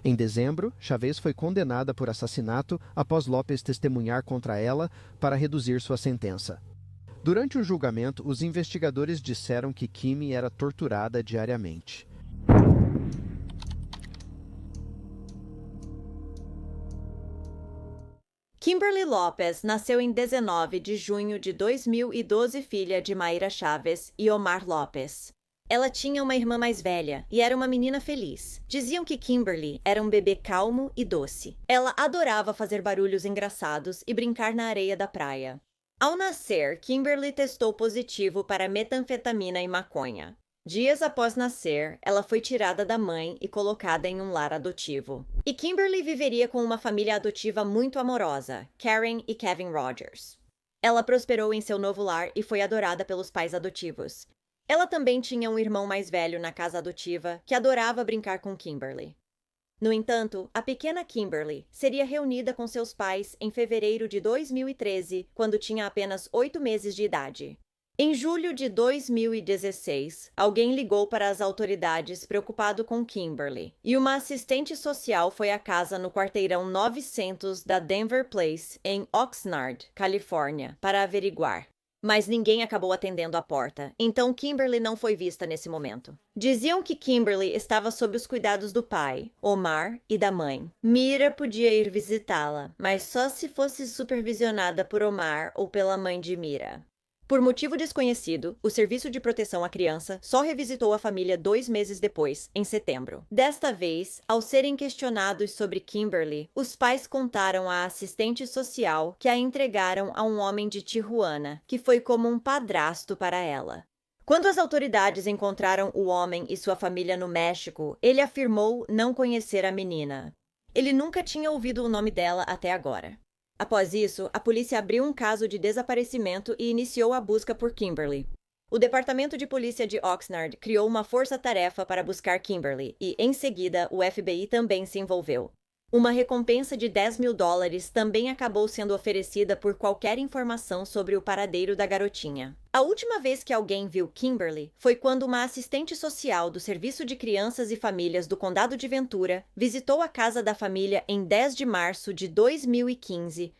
Em dezembro, Chavez foi condenada por assassinato após Lopes testemunhar contra ela para reduzir sua sentença. Durante o julgamento, os investigadores disseram que Kimmy era torturada diariamente. Kimberly Lopes nasceu em 19 de junho de 2012, filha de Mayra Chavez e Omar Lopes. Ela tinha uma irmã mais velha e era uma menina feliz. Diziam que Kimberly era um bebê calmo e doce. Ela adorava fazer barulhos engraçados e brincar na areia da praia. Ao nascer, Kimberly testou positivo para metanfetamina e maconha. Dias após nascer, ela foi tirada da mãe e colocada em um lar adotivo. E Kimberly viveria com uma família adotiva muito amorosa, Karen e Kevin Rogers. Ela prosperou em seu novo lar e foi adorada pelos pais adotivos. Ela também tinha um irmão mais velho na casa adotiva que adorava brincar com Kimberly. No entanto, a pequena Kimberly seria reunida com seus pais em fevereiro de 2013, quando tinha apenas 8 meses de idade. Em julho de 2016, alguém ligou para as autoridades preocupado com Kimberly, e uma assistente social foi à casa no quarteirão 900 da Denver Place, em Oxnard, Califórnia, para averiguar. Mas ninguém acabou atendendo a porta, então Kimberly não foi vista nesse momento. Diziam que Kimberly estava sob os cuidados do pai, Omar, e da mãe. Mira podia ir visitá-la, mas só se fosse supervisionada por Omar ou pela mãe de Mira. Por motivo desconhecido, o Serviço de Proteção à Criança só revisitou a família 2 meses depois, em setembro. Desta vez, ao serem questionados sobre Kimberly, os pais contaram à assistente social que a entregaram a um homem de Tijuana, que foi como um padrasto para ela. Quando as autoridades encontraram o homem e sua família no México, ele afirmou não conhecer a menina. Ele nunca tinha ouvido o nome dela até agora. Após isso, a polícia abriu um caso de desaparecimento e iniciou a busca por Kimberly. O Departamento de Polícia de Oxnard criou uma força-tarefa para buscar Kimberly e, em seguida, o FBI também se envolveu. Uma recompensa de $10 mil também acabou sendo oferecida por qualquer informação sobre o paradeiro da garotinha. A última vez que alguém viu Kimberly foi quando uma assistente social do Serviço de Crianças e Famílias do Condado de Ventura visitou a casa da família em 10 de março de 2015.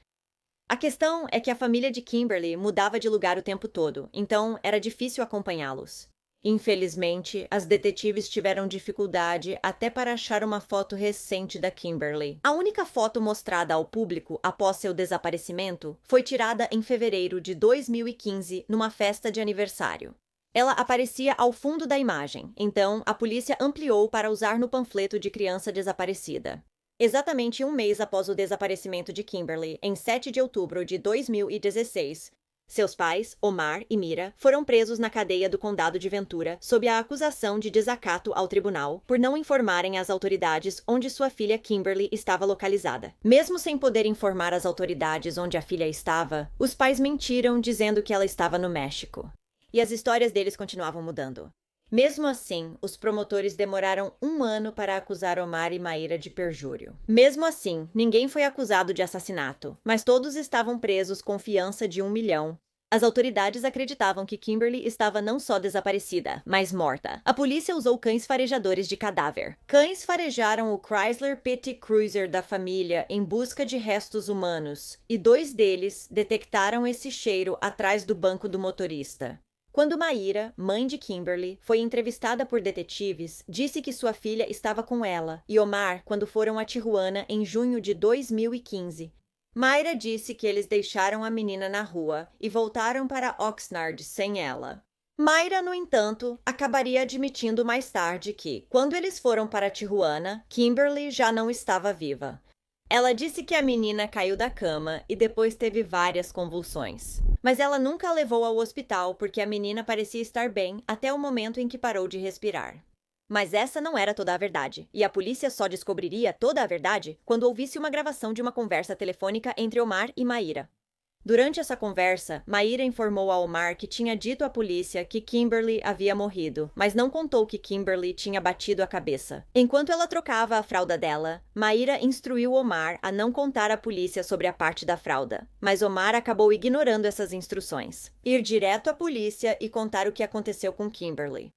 A questão é que a família de Kimberly mudava de lugar o tempo todo, então era difícil acompanhá-los. Infelizmente, as detetives tiveram dificuldade até para achar uma foto recente da Kimberly. A única foto mostrada ao público após seu desaparecimento foi tirada em fevereiro de 2015 numa festa de aniversário. Ela aparecia ao fundo da imagem, então a polícia ampliou para usar no panfleto de criança desaparecida. Exatamente um mês após o desaparecimento de Kimberly, em 7 de outubro de 2016, seus pais, Omar e Mira, foram presos na cadeia do Condado de Ventura sob a acusação de desacato ao tribunal por não informarem as autoridades onde sua filha Kimberly estava localizada. Mesmo sem poder informar as autoridades onde a filha estava, os pais mentiram dizendo que ela estava no México. E as histórias deles continuavam mudando. Mesmo assim, os promotores demoraram 1 ano para acusar Omar e Mayra de perjúrio. Mesmo assim, ninguém foi acusado de assassinato, mas todos estavam presos com fiança de $1 milhão. As autoridades acreditavam que Kimberly estava não só desaparecida, mas morta. A polícia usou cães farejadores de cadáver. Cães farejaram o Chrysler Petit Cruiser da família em busca de restos humanos, e 2 deles detectaram esse cheiro atrás do banco do motorista. Quando Mayra, mãe de Kimberly, foi entrevistada por detetives, disse que sua filha estava com ela e Omar quando foram a Tijuana em junho de 2015. Mayra disse que eles deixaram a menina na rua e voltaram para Oxnard sem ela. Mayra, no entanto, acabaria admitindo mais tarde que, quando eles foram para Tijuana, Kimberly já não estava viva. Ela disse que a menina caiu da cama e depois teve várias convulsões. Mas ela nunca a levou ao hospital porque a menina parecia estar bem até o momento em que parou de respirar. Mas essa não era toda a verdade, e a polícia só descobriria toda a verdade quando ouvisse uma gravação de uma conversa telefônica entre Omar e Mayra. Durante essa conversa, Mayra informou a Omar que tinha dito à polícia que Kimberly havia morrido, mas não contou que Kimberly tinha batido a cabeça. Enquanto ela trocava a fralda dela, Mayra instruiu Omar a não contar à polícia sobre a parte da fralda, mas Omar acabou ignorando essas instruções. Ir direto à polícia e contar o que aconteceu com Kimberly.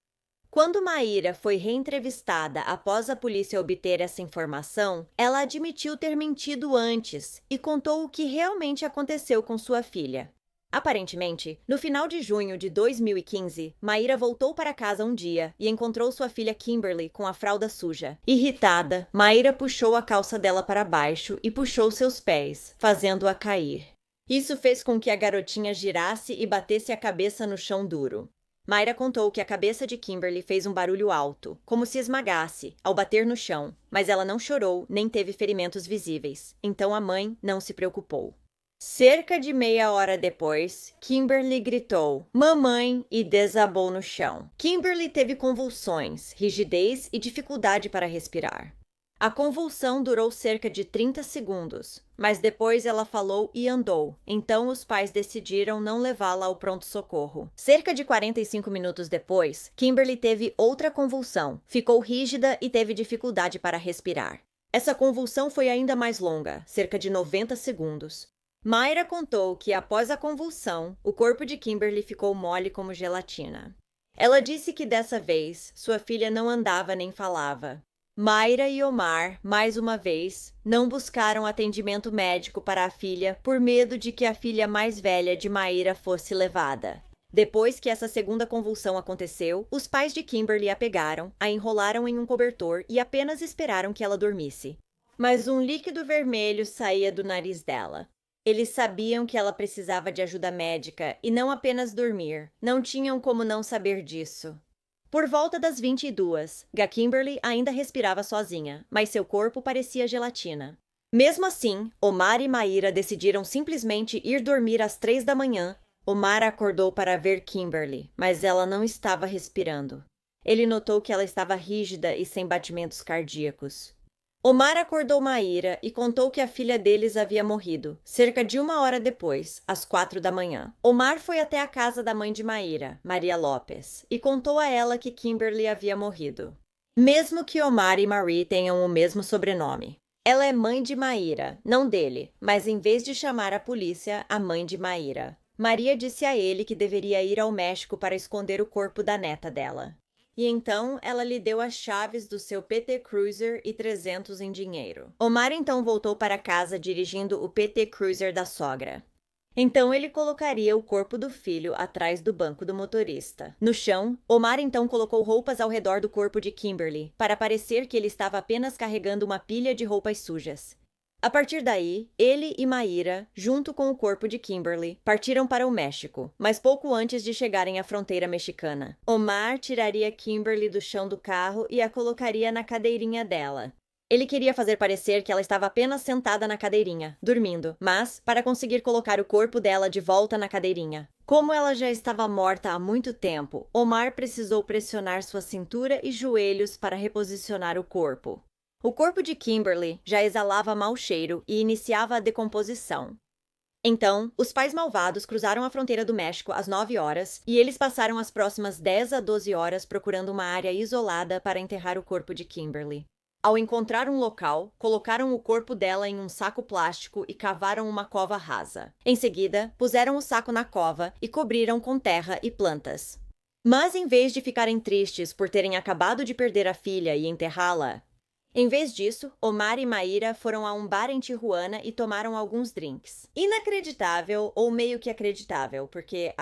Quando Maíra foi reentrevistada após a polícia obter essa informação, ela admitiu ter mentido antes e contou o que realmente aconteceu com sua filha. Aparentemente, no final de junho de 2015, Maíra voltou para casa um dia e encontrou sua filha Kimberly com a fralda suja. Irritada, Maíra puxou a calça dela para baixo e puxou seus pés, fazendo-a cair. Isso fez com que a garotinha girasse e batesse a cabeça no chão duro. Maíra contou que a cabeça de Kimberly fez um barulho alto, como se esmagasse, ao bater no chão, mas ela não chorou nem teve ferimentos visíveis, então a mãe não se preocupou. Cerca de meia hora depois, Kimberly gritou "Mamãe" e desabou no chão. Kimberly teve convulsões, rigidez e dificuldade para respirar. A convulsão durou cerca de 30 segundos, mas depois ela falou e andou, então os pais decidiram não levá-la ao pronto-socorro. Cerca de 45 minutos depois, Kimberly teve outra convulsão, ficou rígida e teve dificuldade para respirar. Essa convulsão foi ainda mais longa, cerca de 90 segundos. Maíra contou que, após a convulsão, o corpo de Kimberly ficou mole como gelatina. Ela disse que dessa vez, sua filha não andava nem falava. Maíra e Omar, mais uma vez, não buscaram atendimento médico para a filha por medo de que a filha mais velha de Maíra fosse levada. Depois que essa segunda convulsão aconteceu, os pais de Kimberly a pegaram, a enrolaram em um cobertor e apenas esperaram que ela dormisse. Mas um líquido vermelho saía do nariz dela. Eles sabiam que ela precisava de ajuda médica e não apenas dormir. Não tinham como não saber disso. Por volta das 22, Kimberly ainda respirava sozinha, mas seu corpo parecia gelatina. Mesmo assim, Omar e Maíra decidiram simplesmente ir dormir às 3 da manhã. Omar acordou para ver Kimberly, mas ela não estava respirando. Ele notou que ela estava rígida e sem batimentos cardíacos. Omar acordou Maíra e contou que a filha deles havia morrido, cerca de 1 hora depois, às 4 da manhã. Omar foi até a casa da mãe de Maíra, Maria Lopes, e contou a ela que Kimberly havia morrido. Mesmo que Omar e Marie tenham o mesmo sobrenome. Ela é mãe de Maíra, não dele, mas em vez de chamar a polícia, a mãe de Maíra. Maria disse a ele que deveria ir ao México para esconder o corpo da neta dela. E então ela lhe deu as chaves do seu PT Cruiser e 300 em dinheiro. Omar então voltou para casa dirigindo o PT Cruiser da sogra. Então ele colocaria o corpo do filho atrás do banco do motorista. No chão, Omar então colocou roupas ao redor do corpo de Kimberly, para parecer que ele estava apenas carregando uma pilha de roupas sujas. A partir daí, ele e Maíra, junto com o corpo de Kimberly, partiram para o México, mas pouco antes de chegarem à fronteira mexicana. Omar tiraria Kimberly do chão do carro e a colocaria na cadeirinha dela. Ele queria fazer parecer que ela estava apenas sentada na cadeirinha, dormindo, mas para conseguir colocar o corpo dela de volta na cadeirinha. Como ela já estava morta há muito tempo, Omar precisou pressionar sua cintura e joelhos para reposicionar o corpo. O corpo de Kimberly já exalava mau cheiro e iniciava a decomposição. Então, os pais malvados cruzaram a fronteira do México às 9 horas e eles passaram as próximas 10 a 12 horas procurando uma área isolada para enterrar o corpo de Kimberly. Ao encontrar um local, colocaram o corpo dela em um saco plástico e cavaram uma cova rasa. Em seguida, puseram o saco na cova e cobriram com terra e plantas. Mas em vez de ficarem tristes por terem acabado de perder a filha e enterrá-la, em vez disso, Omar e Maíra foram a um bar em Tijuana e tomaram alguns drinks. Inacreditável, ou meio que acreditável, porque,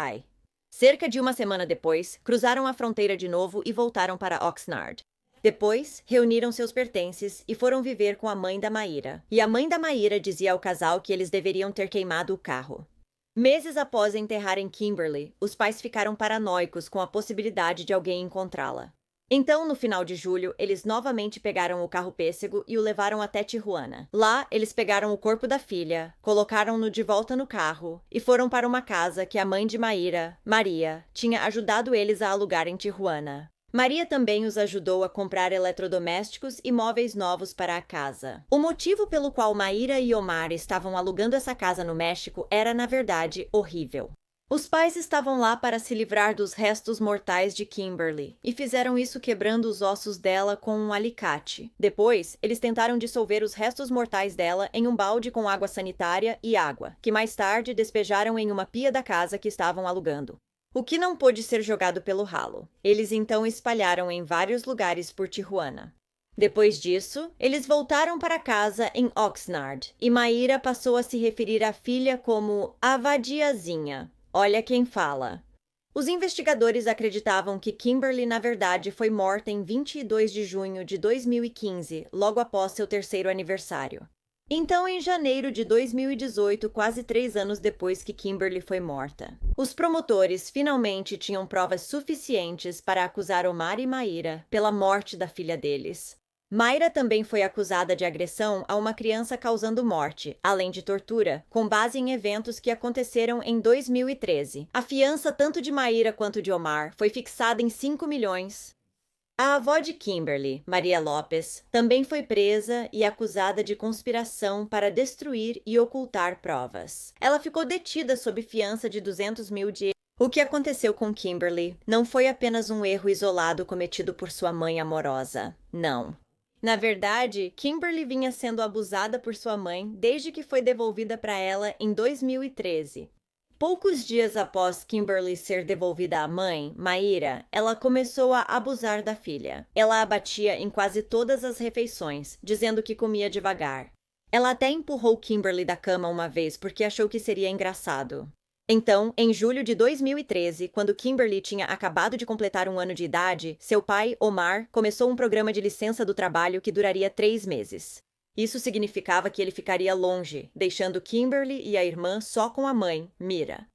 Cerca de 1 semana depois, cruzaram a fronteira de novo e voltaram para Oxnard. Depois, reuniram seus pertences e foram viver com a mãe da Maíra. E a mãe da Maíra dizia ao casal que eles deveriam ter queimado o carro. Meses após enterrarem Kimberly, os pais ficaram paranoicos com a possibilidade de alguém encontrá-la. Então, no final de julho, eles novamente pegaram o carro pêssego e o levaram até Tijuana. Lá, eles pegaram o corpo da filha, colocaram-no de volta no carro e foram para uma casa que a mãe de Maíra, Maria, tinha ajudado eles a alugar em Tijuana. Maria também os ajudou a comprar eletrodomésticos e móveis novos para a casa. O motivo pelo qual Maíra e Omar estavam alugando essa casa no México era, na verdade, horrível. Os pais estavam lá para se livrar dos restos mortais de Kimberly, e fizeram isso quebrando os ossos dela com um alicate. Depois, eles tentaram dissolver os restos mortais dela em um balde com água sanitária e água, que mais tarde despejaram em uma pia da casa que estavam alugando. o que não pôde ser jogado pelo ralo. Eles então espalharam em vários lugares por Tijuana. Depois disso, eles voltaram para casa em Oxnard e Maíra passou a se referir à filha como a vadiazinha. Olha quem fala. Os investigadores acreditavam que Kimberly, na verdade, foi morta em 22 de junho de 2015, logo após seu terceiro aniversário. Então, em janeiro de 2018, quase 3 anos depois que Kimberly foi morta, os promotores finalmente tinham provas suficientes para acusar Omar e Maíra pela morte da filha deles. Maíra também foi acusada de agressão a uma criança causando morte, além de tortura, com base em eventos que aconteceram em 2013. A fiança tanto de Maíra quanto de Omar foi fixada em 5 milhões. A avó de Kimberly, Maria Lopes, também foi presa e acusada de conspiração para destruir e ocultar provas. Ela ficou detida sob fiança de 200 mil de... O que aconteceu com Kimberly não foi apenas um erro isolado cometido por sua mãe amorosa. Não. Na verdade, Kimberly vinha sendo abusada por sua mãe desde que foi devolvida para ela em 2013. Poucos dias após Kimberly ser devolvida à mãe, Maíra, ela começou a abusar da filha. Ela a batia em quase todas as refeições, dizendo que comia devagar. Ela até empurrou Kimberly da cama uma vez porque achou que seria engraçado. Então, em julho de 2013, quando Kimberly tinha acabado de completar 1 ano de idade, seu pai, Omar, começou um programa de licença do trabalho que duraria 3 meses. Isso significava que ele ficaria longe, deixando Kimberly e a irmã só com a mãe, Mira.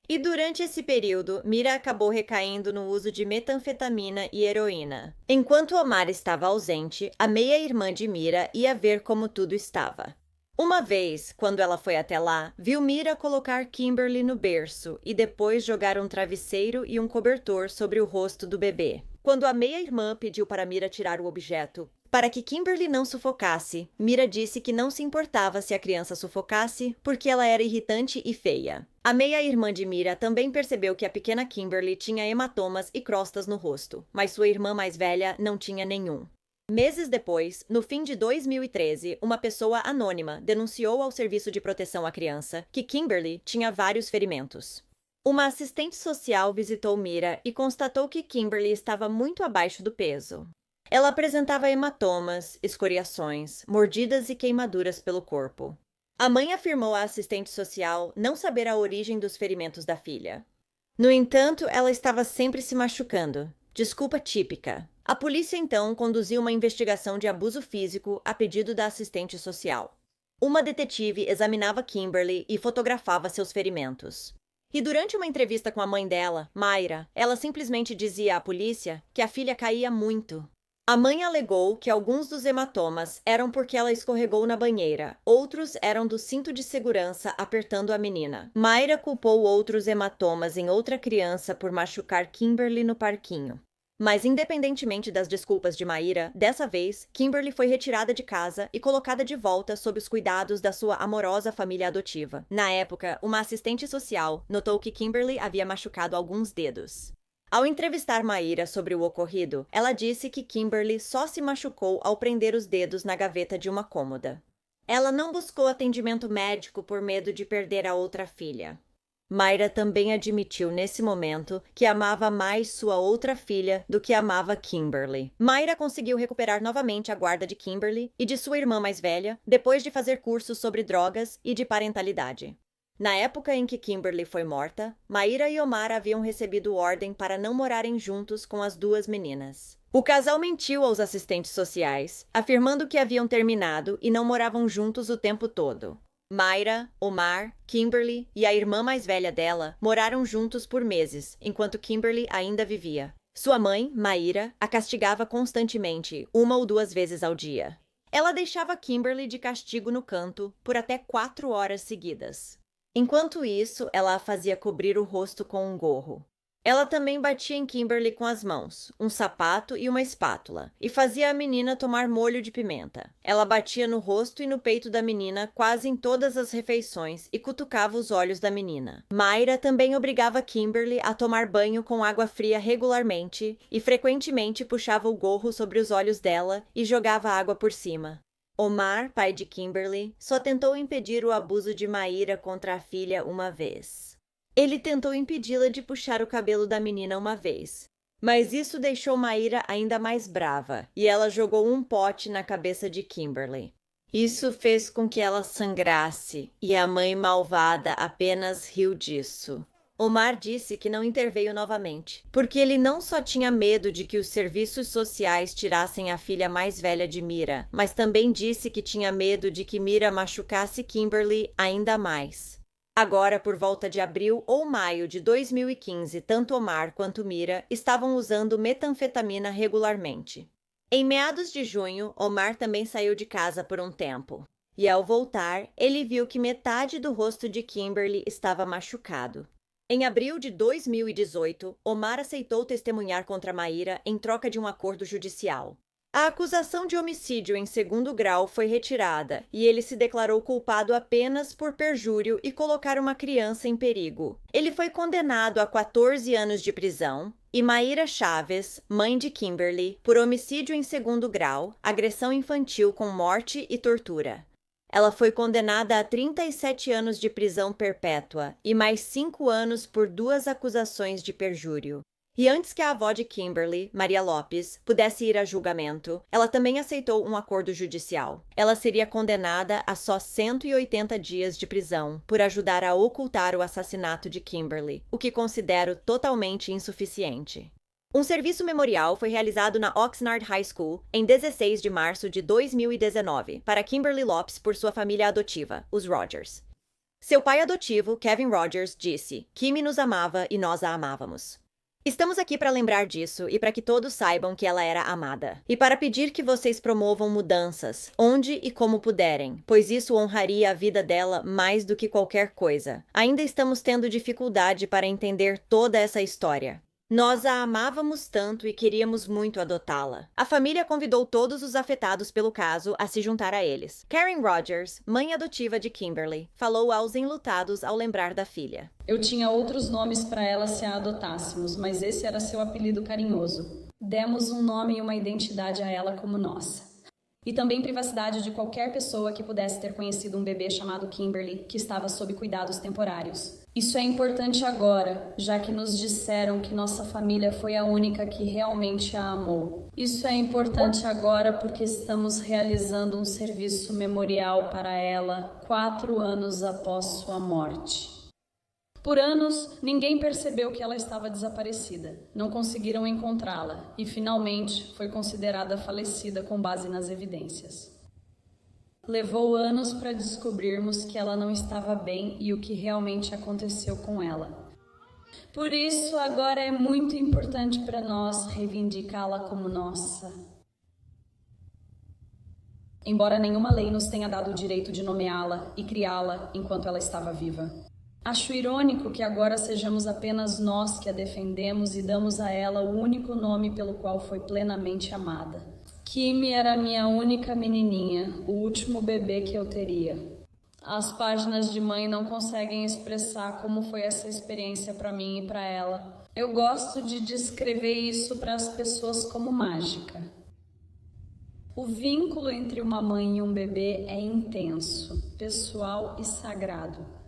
E durante esse período, Mira acabou recaindo no uso de metanfetamina e heroína. Enquanto Omar estava ausente, a meia-irmã de Mira ia ver como tudo estava. Uma vez, quando ela foi até lá, viu Mira colocar Kimberly no berço e depois jogar um travesseiro e um cobertor sobre o rosto do bebê. Quando a meia-irmã pediu para Mira tirar o objeto, para que Kimberly não sufocasse, Mira disse que não se importava se a criança sufocasse, porque ela era irritante e feia. A meia-irmã de Mira também percebeu que a pequena Kimberly tinha hematomas e crostas no rosto, mas sua irmã mais velha não tinha nenhum. Meses depois, no fim de 2013, uma pessoa anônima denunciou ao Serviço de Proteção à Criança que Kimberly tinha vários ferimentos. Uma assistente social visitou Mira e constatou que Kimberly estava muito abaixo do peso. Ela apresentava hematomas, escoriações, mordidas e queimaduras pelo corpo. A mãe afirmou à assistente social não saber a origem dos ferimentos da filha. No entanto, ela estava sempre se machucando. Desculpa típica. A polícia então conduziu uma investigação de abuso físico a pedido da assistente social. Uma detetive examinava Kimberly e fotografava seus ferimentos. E durante uma entrevista com a mãe dela, Mayra, ela simplesmente dizia à polícia que a filha caía muito. A mãe alegou que alguns dos hematomas eram porque ela escorregou na banheira, outros eram do cinto de segurança apertando a menina. Mayra culpou outros hematomas em outra criança por machucar Kimberly no parquinho. Mas, independentemente das desculpas de Maíra, dessa vez, Kimberly foi retirada de casa e colocada de volta sob os cuidados da sua amorosa família adotiva. Na época, uma assistente social notou que Kimberly havia machucado alguns dedos. Ao entrevistar Maíra sobre o ocorrido, ela disse que Kimberly só se machucou ao prender os dedos na gaveta de uma cômoda. Ela não buscou atendimento médico por medo de perder a outra filha. Mayra também admitiu nesse momento que amava mais sua outra filha do que amava Kimberly. Mayra conseguiu recuperar novamente a guarda de Kimberly e de sua irmã mais velha, depois de fazer cursos sobre drogas e de parentalidade. Na época em que Kimberly foi morta, Maíra e Omar haviam recebido ordem para não morarem juntos com as duas meninas. O casal mentiu aos assistentes sociais, afirmando que haviam terminado e não moravam juntos o tempo todo. Mayra, Omar, Kimberly e a irmã mais velha dela moraram juntos por meses, enquanto Kimberly ainda vivia. Sua mãe, Maíra, a castigava constantemente, 1 ou 2 vezes ao dia. Ela deixava Kimberly de castigo no canto por até 4 horas seguidas. Enquanto isso, ela a fazia cobrir o rosto com um gorro. Ela também batia em Kimberly com as mãos, um sapato e uma espátula, e fazia a menina tomar molho de pimenta. Ela batia no rosto e no peito da menina quase em todas as refeições e cutucava os olhos da menina. Mayra também obrigava Kimberly a tomar banho com água fria regularmente e frequentemente puxava o gorro sobre os olhos dela e jogava água por cima. Omar, pai de Kimberly, só tentou impedir o abuso de Maíra contra a filha uma vez. Ele tentou impedi-la de puxar o cabelo da menina uma vez, mas isso deixou Maíra ainda mais brava e ela jogou um pote na cabeça de Kimberly. Isso fez com que ela sangrasse e a mãe malvada apenas riu disso. Omar disse que não interveio novamente, porque ele não só tinha medo de que os serviços sociais tirassem a filha mais velha de Mira, mas também disse que tinha medo de que Mira machucasse Kimberly ainda mais. Agora, por volta de abril ou maio de 2015, tanto Omar quanto Mira estavam usando metanfetamina regularmente. Em meados de junho, Omar também saiu de casa por um tempo. E ao voltar, ele viu que metade do rosto de Kimberly estava machucado. Em abril de 2018, Omar aceitou testemunhar contra Maíra em troca de um acordo judicial. A acusação de homicídio em segundo grau foi retirada e ele se declarou culpado apenas por perjúrio e colocar uma criança em perigo. Ele foi condenado a 14 anos de prisão e Maíra Chaves, mãe de Kimberly, por homicídio em segundo grau, agressão infantil com morte e tortura. Ela foi condenada a 37 anos de prisão perpétua e mais 5 anos por 2 acusações de perjúrio. E antes que a avó de Kimberly, Maria Lopes, pudesse ir a julgamento, ela também aceitou um acordo judicial. Ela seria condenada a só 180 dias de prisão por ajudar a ocultar o assassinato de Kimberly, o que considero totalmente insuficiente. Um serviço memorial foi realizado na Oxnard High School em 16 de março de 2019 para Kimberly Lopes por sua família adotiva, os Rogers. Seu pai adotivo, Kevin Rogers, disse: "Kimmy nos amava e nós a amávamos. Estamos aqui para lembrar disso e para que todos saibam que ela era amada. E para pedir que vocês promovam mudanças, onde e como puderem, pois isso honraria a vida dela mais do que qualquer coisa. Ainda estamos tendo dificuldade para entender toda essa história. Nós a amávamos tanto e queríamos muito adotá-la." A família convidou todos os afetados pelo caso a se juntar a eles. Karen Rogers, mãe adotiva de Kimberly, falou aos enlutados ao lembrar da filha: "Eu tinha outros nomes para ela se a adotássemos, mas esse era seu apelido carinhoso. Demos um nome e uma identidade a ela como nossa. E também privacidade de qualquer pessoa que pudesse ter conhecido um bebê chamado Kimberly, que estava sob cuidados temporários. Isso é importante agora, já que nos disseram que nossa família foi a única que realmente a amou. Isso é importante agora porque estamos realizando um serviço memorial para ela 4 anos após sua morte. Por anos, ninguém percebeu que ela estava desaparecida. Não conseguiram encontrá-la e, finalmente, foi considerada falecida com base nas evidências. Levou anos para descobrirmos que ela não estava bem e o que realmente aconteceu com ela. Por isso, agora é muito importante para nós reivindicá-la como nossa. Embora nenhuma lei nos tenha dado o direito de nomeá-la e criá-la enquanto ela estava viva. Acho irônico que agora sejamos apenas nós que a defendemos e damos a ela o único nome pelo qual foi plenamente amada. Kimmy era a minha única menininha, o último bebê que eu teria. As páginas de mãe não conseguem expressar como foi essa experiência para mim e para ela. Eu gosto de descrever isso para as pessoas como mágica. O vínculo entre uma mãe e um bebê é intenso, pessoal e sagrado.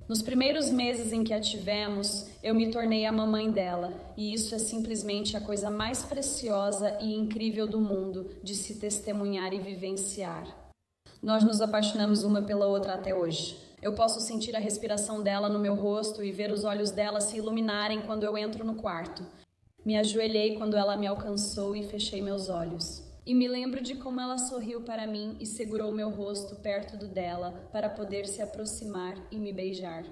Nos primeiros meses em que a tivemos, eu me tornei a mamãe dela, e isso é simplesmente a coisa mais preciosa e incrível do mundo de se testemunhar e vivenciar. Nós nos apaixonamos uma pela outra até hoje. Eu posso sentir a respiração dela no meu rosto e ver os olhos dela se iluminarem quando eu entro no quarto. Me ajoelhei quando ela me alcançou e fechei meus olhos. E me lembro de como ela sorriu para mim e segurou meu rosto perto do dela para poder se aproximar e me beijar.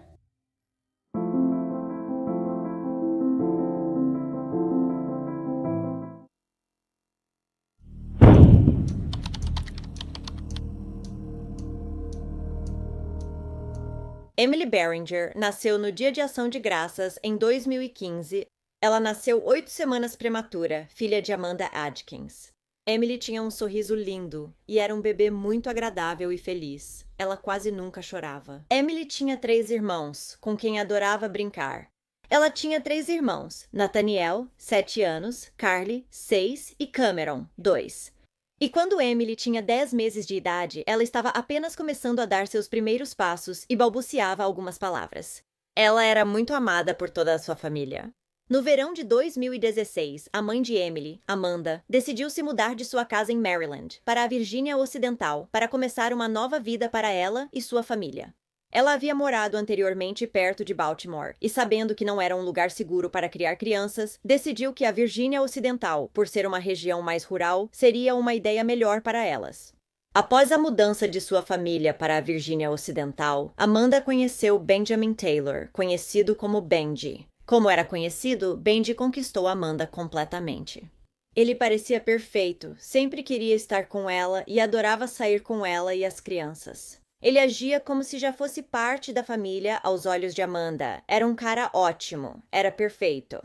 Emily Beringer nasceu no Dia de Ação de Graças em 2015. Ela nasceu 8 semanas prematura, filha de Amanda Adkins. Emily tinha um sorriso lindo e era um bebê muito agradável e feliz. Ela quase nunca chorava. Emily tinha 3 irmãos, com quem adorava brincar. Ela tinha 3 irmãos, Nathaniel, 7 anos, Carly, 6 e Cameron, 2. E quando Emily tinha 10 meses de idade, ela estava apenas começando a dar seus primeiros passos e balbuciava algumas palavras. Ela era muito amada por toda a sua família. No verão de 2016, a mãe de Emily, Amanda, decidiu se mudar de sua casa em Maryland para a Virgínia Ocidental para começar uma nova vida para ela e sua família. Ela havia morado anteriormente perto de Baltimore e, sabendo que não era um lugar seguro para criar crianças, decidiu que a Virgínia Ocidental, por ser uma região mais rural, seria uma ideia melhor para elas. Após a mudança de sua família para a Virgínia Ocidental, Amanda conheceu Benjamin Taylor, conhecido como Benji. Como era conhecido, Benji conquistou Amanda completamente. Ele parecia perfeito, sempre queria estar com ela e adorava sair com ela e as crianças. Ele agia como se já fosse parte da família aos olhos de Amanda. Era um cara ótimo, era perfeito.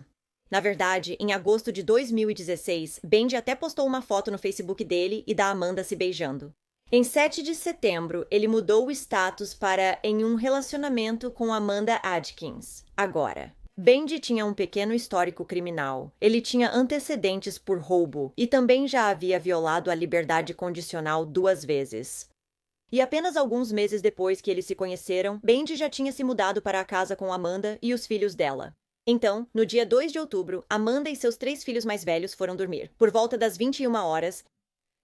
Na verdade, em agosto de 2016, Benji até postou uma foto no Facebook dele e da Amanda se beijando. Em 7 de setembro, ele mudou o status para em um relacionamento com Amanda Adkins, agora. Benji tinha um pequeno histórico criminal. Ele tinha antecedentes por roubo e também já havia violado a liberdade condicional 2 vezes. E apenas alguns meses depois que eles se conheceram, Benji já tinha se mudado para a casa com Amanda e os filhos dela. Então, no dia 2 de outubro, Amanda e seus 3 filhos mais velhos foram dormir. Por volta das 21 horas,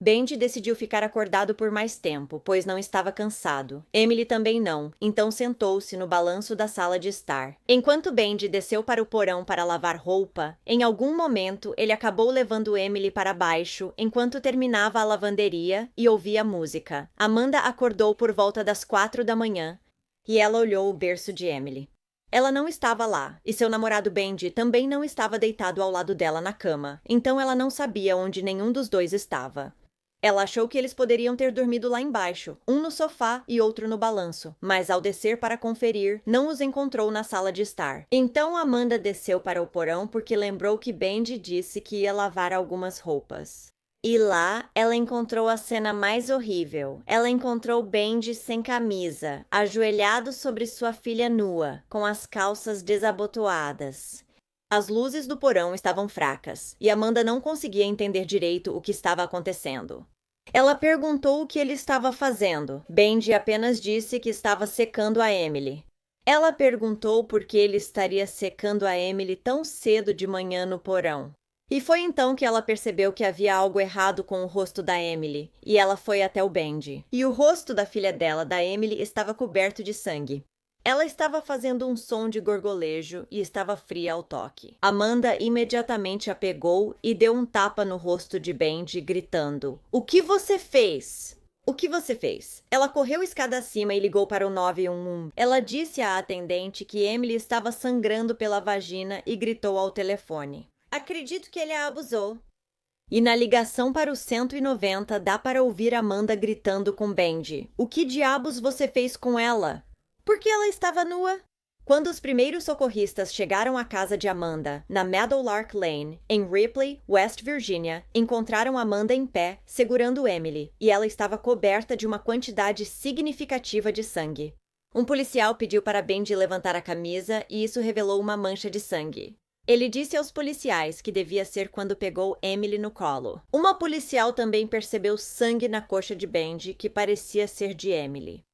Benji decidiu ficar acordado por mais tempo, pois não estava cansado. Emily também não, então sentou-se no balanço da sala de estar. Enquanto Benji desceu para o porão para lavar roupa, em algum momento ele acabou levando Emily para baixo enquanto terminava a lavanderia e ouvia música. Amanda acordou por volta das 4 da manhã e ela olhou o berço de Emily. Ela não estava lá, e seu namorado Benji também não estava deitado ao lado dela na cama, então ela não sabia onde nenhum dos dois estava. Ela achou que eles poderiam ter dormido lá embaixo, um no sofá e outro no balanço, mas ao descer para conferir, não os encontrou na sala de estar. Então Amanda desceu para o porão porque lembrou que Benji disse que ia lavar algumas roupas. E lá, ela encontrou a cena mais horrível. Ela encontrou Benji sem camisa, ajoelhado sobre sua filha nua, com as calças desabotoadas. As luzes do porão estavam fracas, e Amanda não conseguia entender direito o que estava acontecendo. Ela perguntou o que ele estava fazendo. Benji apenas disse que estava secando a Emily. Ela perguntou por que ele estaria secando a Emily tão cedo de manhã no porão. E foi então que ela percebeu que havia algo errado com o rosto da Emily, e ela foi até o Benji. E o rosto da filha dela, da Emily, estava coberto de sangue. Ela estava fazendo um som de gorgolejo e estava fria ao toque. Amanda imediatamente a pegou e deu um tapa no rosto de Benji, gritando: "O que você fez?" "O que você fez?" Ela correu escada acima e ligou para o 911. Ela disse à atendente que Emily estava sangrando pela vagina e gritou ao telefone: "Acredito que ele a abusou." E na ligação para o 190 dá para ouvir Amanda gritando com Benji: "O que diabos você fez com ela?" Porque ela estava nua. Quando os primeiros socorristas chegaram à casa de Amanda, na Meadowlark Lane, em Ripley, West Virginia, encontraram Amanda em pé, segurando Emily, e ela estava coberta de uma quantidade significativa de sangue. Um policial pediu para Benji levantar a camisa e isso revelou uma mancha de sangue. Ele disse aos policiais que devia ser quando pegou Emily no colo. Uma policial também percebeu sangue na coxa de Benji, que parecia ser de Emily.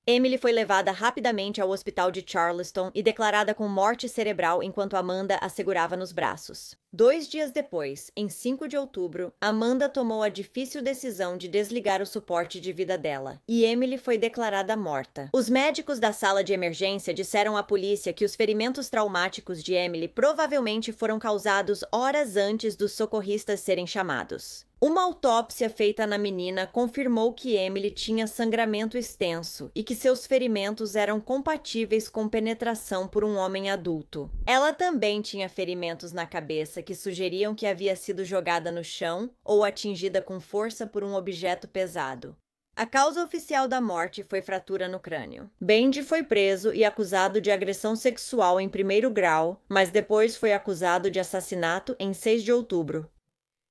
Emily foi levada rapidamente ao hospital de Charleston e declarada com morte cerebral enquanto Amanda a segurava nos braços. 2 dias depois, em 5 de outubro, Amanda tomou a difícil decisão de desligar o suporte de vida dela, e Emily foi declarada morta. Os médicos da sala de emergência disseram à polícia que os ferimentos traumáticos de Emily provavelmente foram causados horas antes dos socorristas serem chamados. Uma autópsia feita na menina confirmou que Emily tinha sangramento extenso e que seus ferimentos eram compatíveis com penetração por um homem adulto. Ela também tinha ferimentos na cabeça que sugeriam que havia sido jogada no chão ou atingida com força por um objeto pesado. A causa oficial da morte foi fratura no crânio. Benji foi preso e acusado de agressão sexual em 1º grau, mas depois foi acusado de assassinato em 6 de outubro.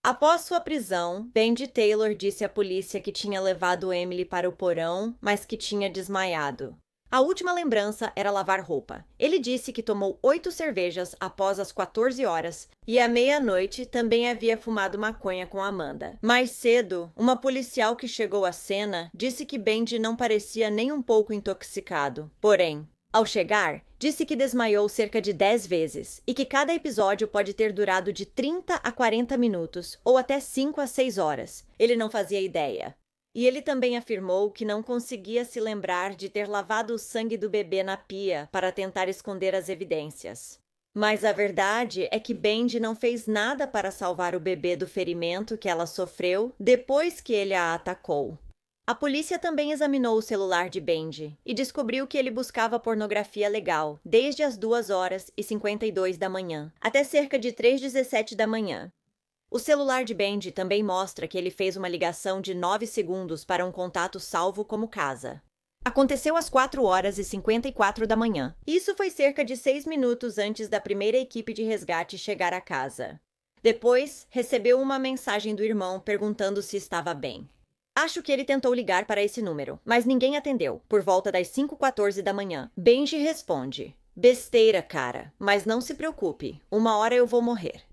Após sua prisão, Benji Taylor disse à polícia que tinha levado Emily para o porão, mas que tinha desmaiado. A última lembrança era lavar roupa. Ele disse que tomou 8 cervejas após as 14 horas e à meia-noite também havia fumado maconha com Amanda. Mais cedo, uma policial que chegou à cena disse que Benji não parecia nem um pouco intoxicado. Porém, Ao chegar, disse que desmaiou cerca de 10 vezes e que cada episódio pode ter durado de 30 a 40 minutos ou até 5 a 6 horas. Ele não fazia ideia. E ele também afirmou que não conseguia se lembrar de ter lavado o sangue do bebê na pia para tentar esconder as evidências. Mas a verdade é que Benji não fez nada para salvar o bebê do ferimento que ela sofreu depois que ele a atacou. A polícia também examinou o celular de Benji e descobriu que ele buscava pornografia legal desde as 2h52 da manhã até cerca de 3h17 da manhã. O celular de Benji também mostra que ele fez uma ligação de 9 segundos para um contato salvo como casa. Aconteceu às 4h54 da manhã. Isso foi cerca de 6 minutos antes da primeira equipe de resgate chegar à casa. Depois, recebeu uma mensagem do irmão perguntando se estava bem. Acho que ele tentou ligar para esse número, mas ninguém atendeu. Por volta das 5h14 da manhã, Benji responde: "Besteira, cara, mas não se preocupe, uma hora eu vou morrer."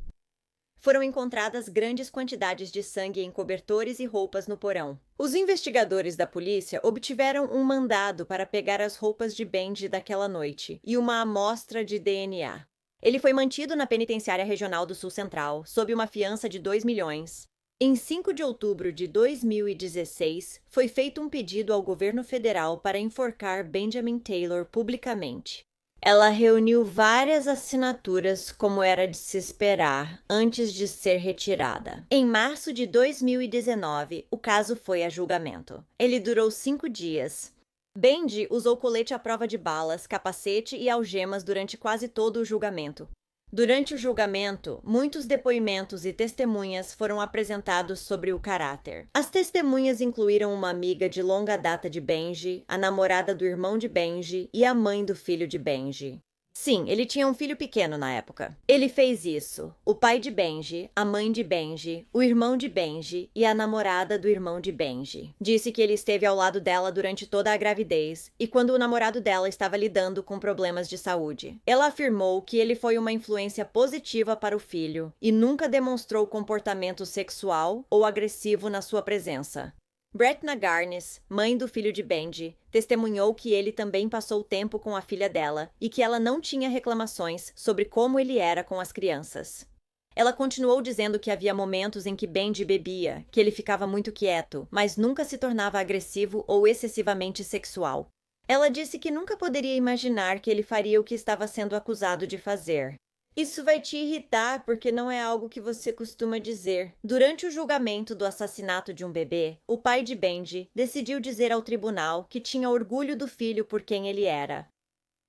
Foram encontradas grandes quantidades de sangue em cobertores e roupas no porão. Os investigadores da polícia obtiveram um mandado para pegar as roupas de Benji daquela noite e uma amostra de DNA. Ele foi mantido na Penitenciária Regional do Sul Central, sob uma fiança de 2 milhões. Em 5 de outubro de 2016, foi feito um pedido ao governo federal para enforcar Benjamin Taylor publicamente. Ela reuniu várias assinaturas, como era de se esperar, antes de ser retirada. Em março de 2019, o caso foi a julgamento. Ele durou 5 dias. Benji usou colete à prova de balas, capacete e algemas durante quase todo o julgamento. Durante o julgamento, muitos depoimentos e testemunhas foram apresentados sobre o caráter. As testemunhas incluíram uma amiga de longa data de Benji, a namorada do irmão de Benji e a mãe do filho de Benji. Sim, ele tinha um filho pequeno na época. Ele fez isso. O pai de Benji, a mãe de Benji, o irmão de Benji e a namorada do irmão de Benji. Disse que ele esteve ao lado dela durante toda a gravidez e quando o namorado dela estava lidando com problemas de saúde. Ela afirmou que ele foi uma influência positiva para o filho e nunca demonstrou comportamento sexual ou agressivo na sua presença. Bretna Garnes, mãe do filho de Benji, testemunhou que ele também passou tempo com a filha dela e que ela não tinha reclamações sobre como ele era com as crianças. Ela continuou dizendo que havia momentos em que Benji bebia, que ele ficava muito quieto, mas nunca se tornava agressivo ou excessivamente sexual. Ela disse que nunca poderia imaginar que ele faria o que estava sendo acusado de fazer. Isso vai te irritar porque não é algo que você costuma dizer. Durante o julgamento do assassinato de um bebê, o pai de Benji decidiu dizer ao tribunal que tinha orgulho do filho por quem ele era.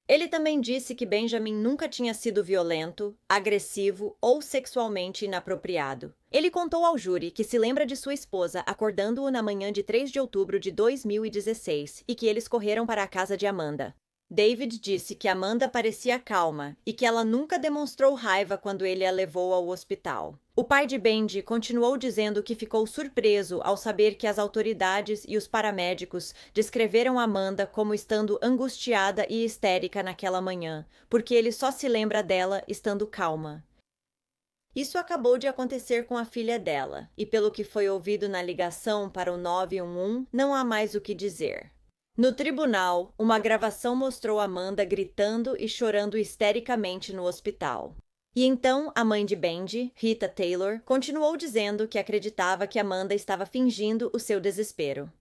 Ele também disse que Benjamin nunca tinha sido violento, agressivo ou sexualmente inapropriado. Ele contou ao júri que se lembra de sua esposa acordando-o na manhã de 3 de outubro de 2016 e que eles correram para a casa de Amanda. David disse que Amanda parecia calma e que ela nunca demonstrou raiva quando ele a levou ao hospital. O pai de Benji continuou dizendo que ficou surpreso ao saber que as autoridades e os paramédicos descreveram Amanda como estando angustiada e histérica naquela manhã, porque ele só se lembra dela estando calma. Isso acabou de acontecer com a filha dela, e pelo que foi ouvido na ligação para o 911, não há mais o que dizer. No tribunal, uma gravação mostrou Amanda gritando e chorando histericamente no hospital. E então, a mãe de Benji, Rita Taylor, continuou dizendo que acreditava que Amanda estava fingindo o seu desespero.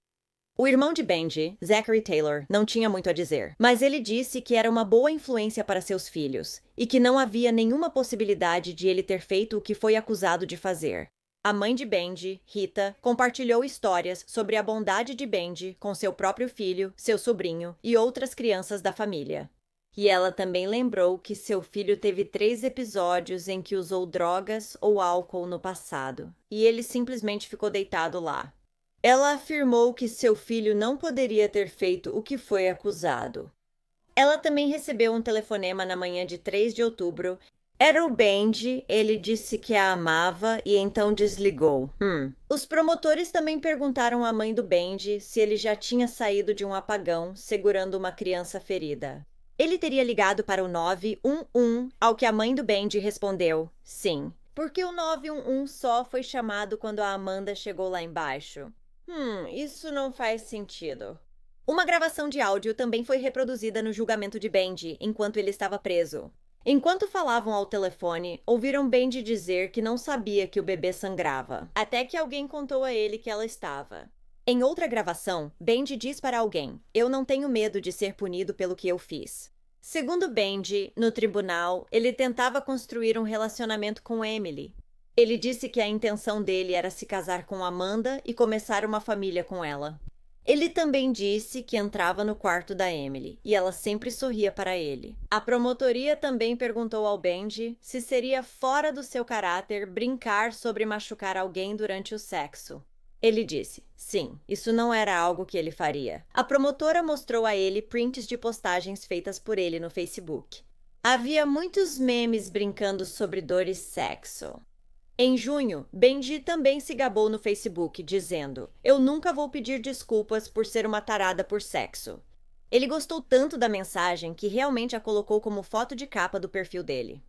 O irmão de Benji, Zachary Taylor, não tinha muito a dizer, mas ele disse que era uma boa influência para seus filhos e que não havia nenhuma possibilidade de ele ter feito o que foi acusado de fazer. A mãe de Benji, Rita, compartilhou histórias sobre a bondade de Benji com seu próprio filho, seu sobrinho e outras crianças da família. E ela também lembrou que seu filho teve 3 episódios em que usou drogas ou álcool no passado, e ele simplesmente ficou deitado lá. Ela afirmou que seu filho não poderia ter feito o que foi acusado. Ela também recebeu um telefonema na manhã de 3 de outubro. Era o Benji, ele disse que a amava e então desligou. Os promotores também perguntaram à mãe do Benji se ele já tinha saído de um apagão segurando uma criança ferida. Ele teria ligado para o 911, ao que a mãe do Benji respondeu, sim. Porque o 911 só foi chamado quando a Amanda chegou lá embaixo? Isso não faz sentido. Uma gravação de áudio também foi reproduzida no julgamento de Benji, enquanto ele estava preso. Enquanto falavam ao telefone, ouviram Benji dizer que não sabia que o bebê sangrava, até que alguém contou a ele que ela estava. Em outra gravação, Benji diz para alguém: "Eu não tenho medo de ser punido pelo que eu fiz." Segundo Benji, no tribunal, ele tentava construir um relacionamento com Emily. Ele disse que a intenção dele era se casar com Amanda e começar uma família com ela. Ele também disse que entrava no quarto da Emily e ela sempre sorria para ele. A promotoria também perguntou ao Benji se seria fora do seu caráter brincar sobre machucar alguém durante o sexo. Ele disse: sim, isso não era algo que ele faria. A promotora mostrou a ele prints de postagens feitas por ele no Facebook. Havia muitos memes brincando sobre dor e sexo. Em junho, Benji também se gabou no Facebook, dizendo: "Eu nunca vou pedir desculpas por ser uma tarada por sexo." Ele gostou tanto da mensagem que realmente a colocou como foto de capa do perfil dele.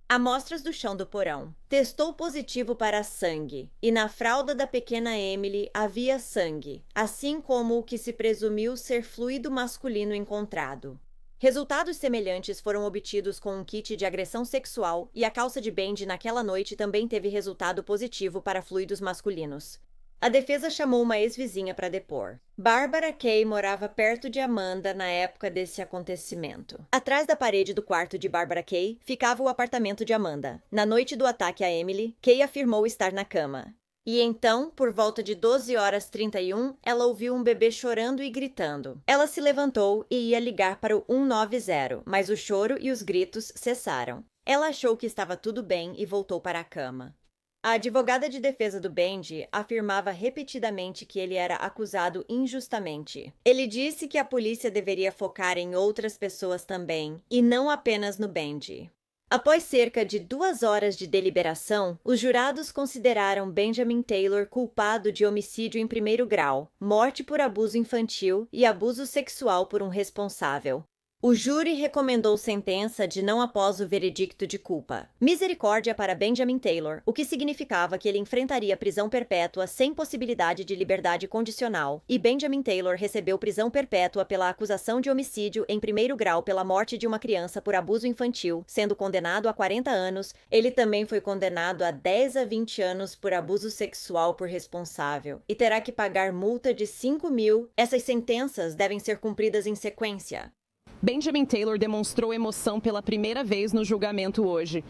Amostras do chão do porão. Testou positivo para sangue, e na fralda da pequena Emily havia sangue, assim como o que se presumiu ser fluido masculino encontrado. Resultados semelhantes foram obtidos com um kit de agressão sexual e a calça de Benji naquela noite também teve resultado positivo para fluidos masculinos. A defesa chamou uma ex-vizinha para depor. Barbara Kay morava perto de Amanda na época desse acontecimento. Atrás da parede do quarto de Barbara Kay ficava o apartamento de Amanda. Na noite do ataque a Emily, Kay afirmou estar na cama. E então, por volta de 12h31, ela ouviu um bebê chorando e gritando. Ela se levantou e ia ligar para o 190, mas o choro e os gritos cessaram. Ela achou que estava tudo bem e voltou para a cama. A advogada de defesa do Benji afirmava repetidamente que ele era acusado injustamente. Ele disse que a polícia deveria focar em outras pessoas também, e não apenas no Benji. Após cerca de 2 horas de deliberação, os jurados consideraram Benjamin Taylor culpado de homicídio em primeiro grau, morte por abuso infantil e abuso sexual por um responsável. O júri recomendou sentença de não após o veredicto de culpa. Misericórdia para Benjamin Taylor, o que significava que ele enfrentaria prisão perpétua sem possibilidade de liberdade condicional, e Benjamin Taylor recebeu prisão perpétua pela acusação de homicídio em primeiro grau pela morte de uma criança por abuso infantil, sendo condenado a 40 anos. Ele também foi condenado a 10 a 20 anos por abuso sexual por responsável, e terá que pagar multa de 5.000. Essas sentenças devem ser cumpridas em sequência. Benjamin Taylor demonstrou emoção pela primeira vez no julgamento hoje.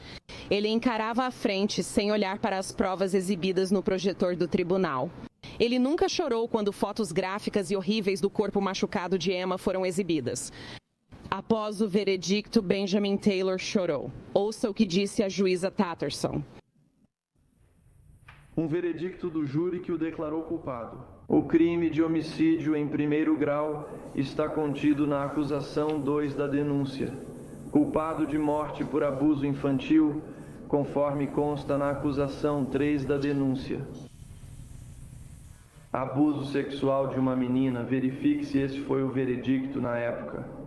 Ele encarava à frente, sem olhar para as provas exibidas no projetor do tribunal. Ele nunca chorou quando fotos gráficas e horríveis do corpo machucado de Emma foram exibidas. Após o veredicto, Benjamin Taylor chorou. Ouça o que disse a juíza Tatterson. Um veredicto do júri que o declarou culpado. O crime de homicídio em primeiro grau está contido na acusação 2 da denúncia. Culpado de morte por abuso infantil, conforme consta na acusação 3 da denúncia. Abuso sexual de uma menina, verifique se esse foi o veredicto na época.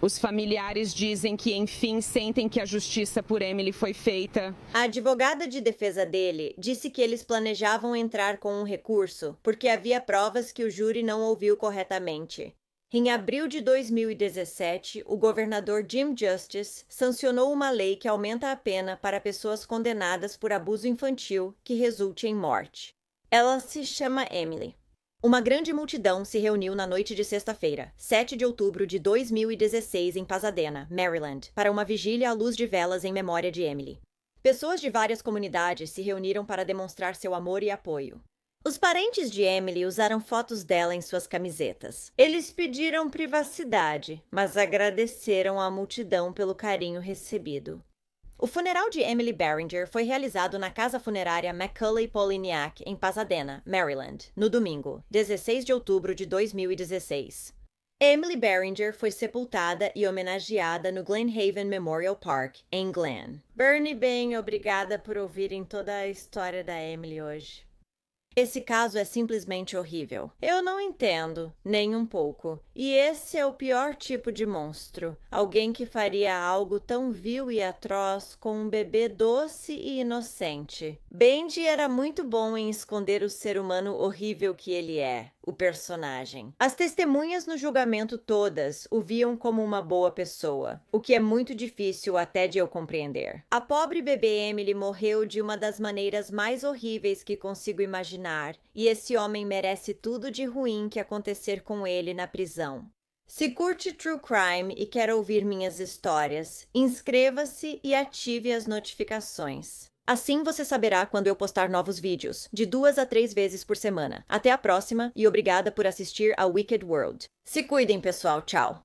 Os familiares dizem que, enfim, sentem que a justiça por Emily foi feita. A advogada de defesa dele disse que eles planejavam entrar com um recurso porque havia provas que o júri não ouviu corretamente. Em abril de 2017, o governador Jim Justice sancionou uma lei que aumenta a pena para pessoas condenadas por abuso infantil que resulte em morte. Ela se chama Emily. Uma grande multidão se reuniu na noite de sexta-feira, 7 de outubro de 2016, em Pasadena, Maryland, para uma vigília à luz de velas em memória de Emily. Pessoas de várias comunidades se reuniram para demonstrar seu amor e apoio. Os parentes de Emily usaram fotos dela em suas camisetas. Eles pediram privacidade, mas agradeceram à multidão pelo carinho recebido. O funeral de Emily Beringer foi realizado na casa funerária McCulley Poliniak, em Pasadena, Maryland, no domingo, 16 de outubro de 2016. Emily Beringer foi sepultada e homenageada no Glen Haven Memorial Park, em Glen. Bernie, bem, obrigada por ouvirem toda a história da Emily hoje. Esse caso é simplesmente horrível. Eu não entendo, nem um pouco. E esse é o pior tipo de monstro. Alguém que faria algo tão vil e atroz com um bebê doce e inocente. Benji era muito bom em esconder o ser humano horrível que ele é. o personagem. As testemunhas no julgamento todas o viam como uma boa pessoa, o que é muito difícil até de eu compreender. A pobre bebê Emily morreu de uma das maneiras mais horríveis que consigo imaginar, e esse homem merece tudo de ruim que acontecer com ele na prisão. Se curte True Crime e quer ouvir minhas histórias, inscreva-se e ative as notificações. Assim você saberá quando eu postar novos vídeos, de 2 a 3 vezes por semana. Até a próxima e obrigada por assistir a Wicked World. Se cuidem, pessoal. Tchau!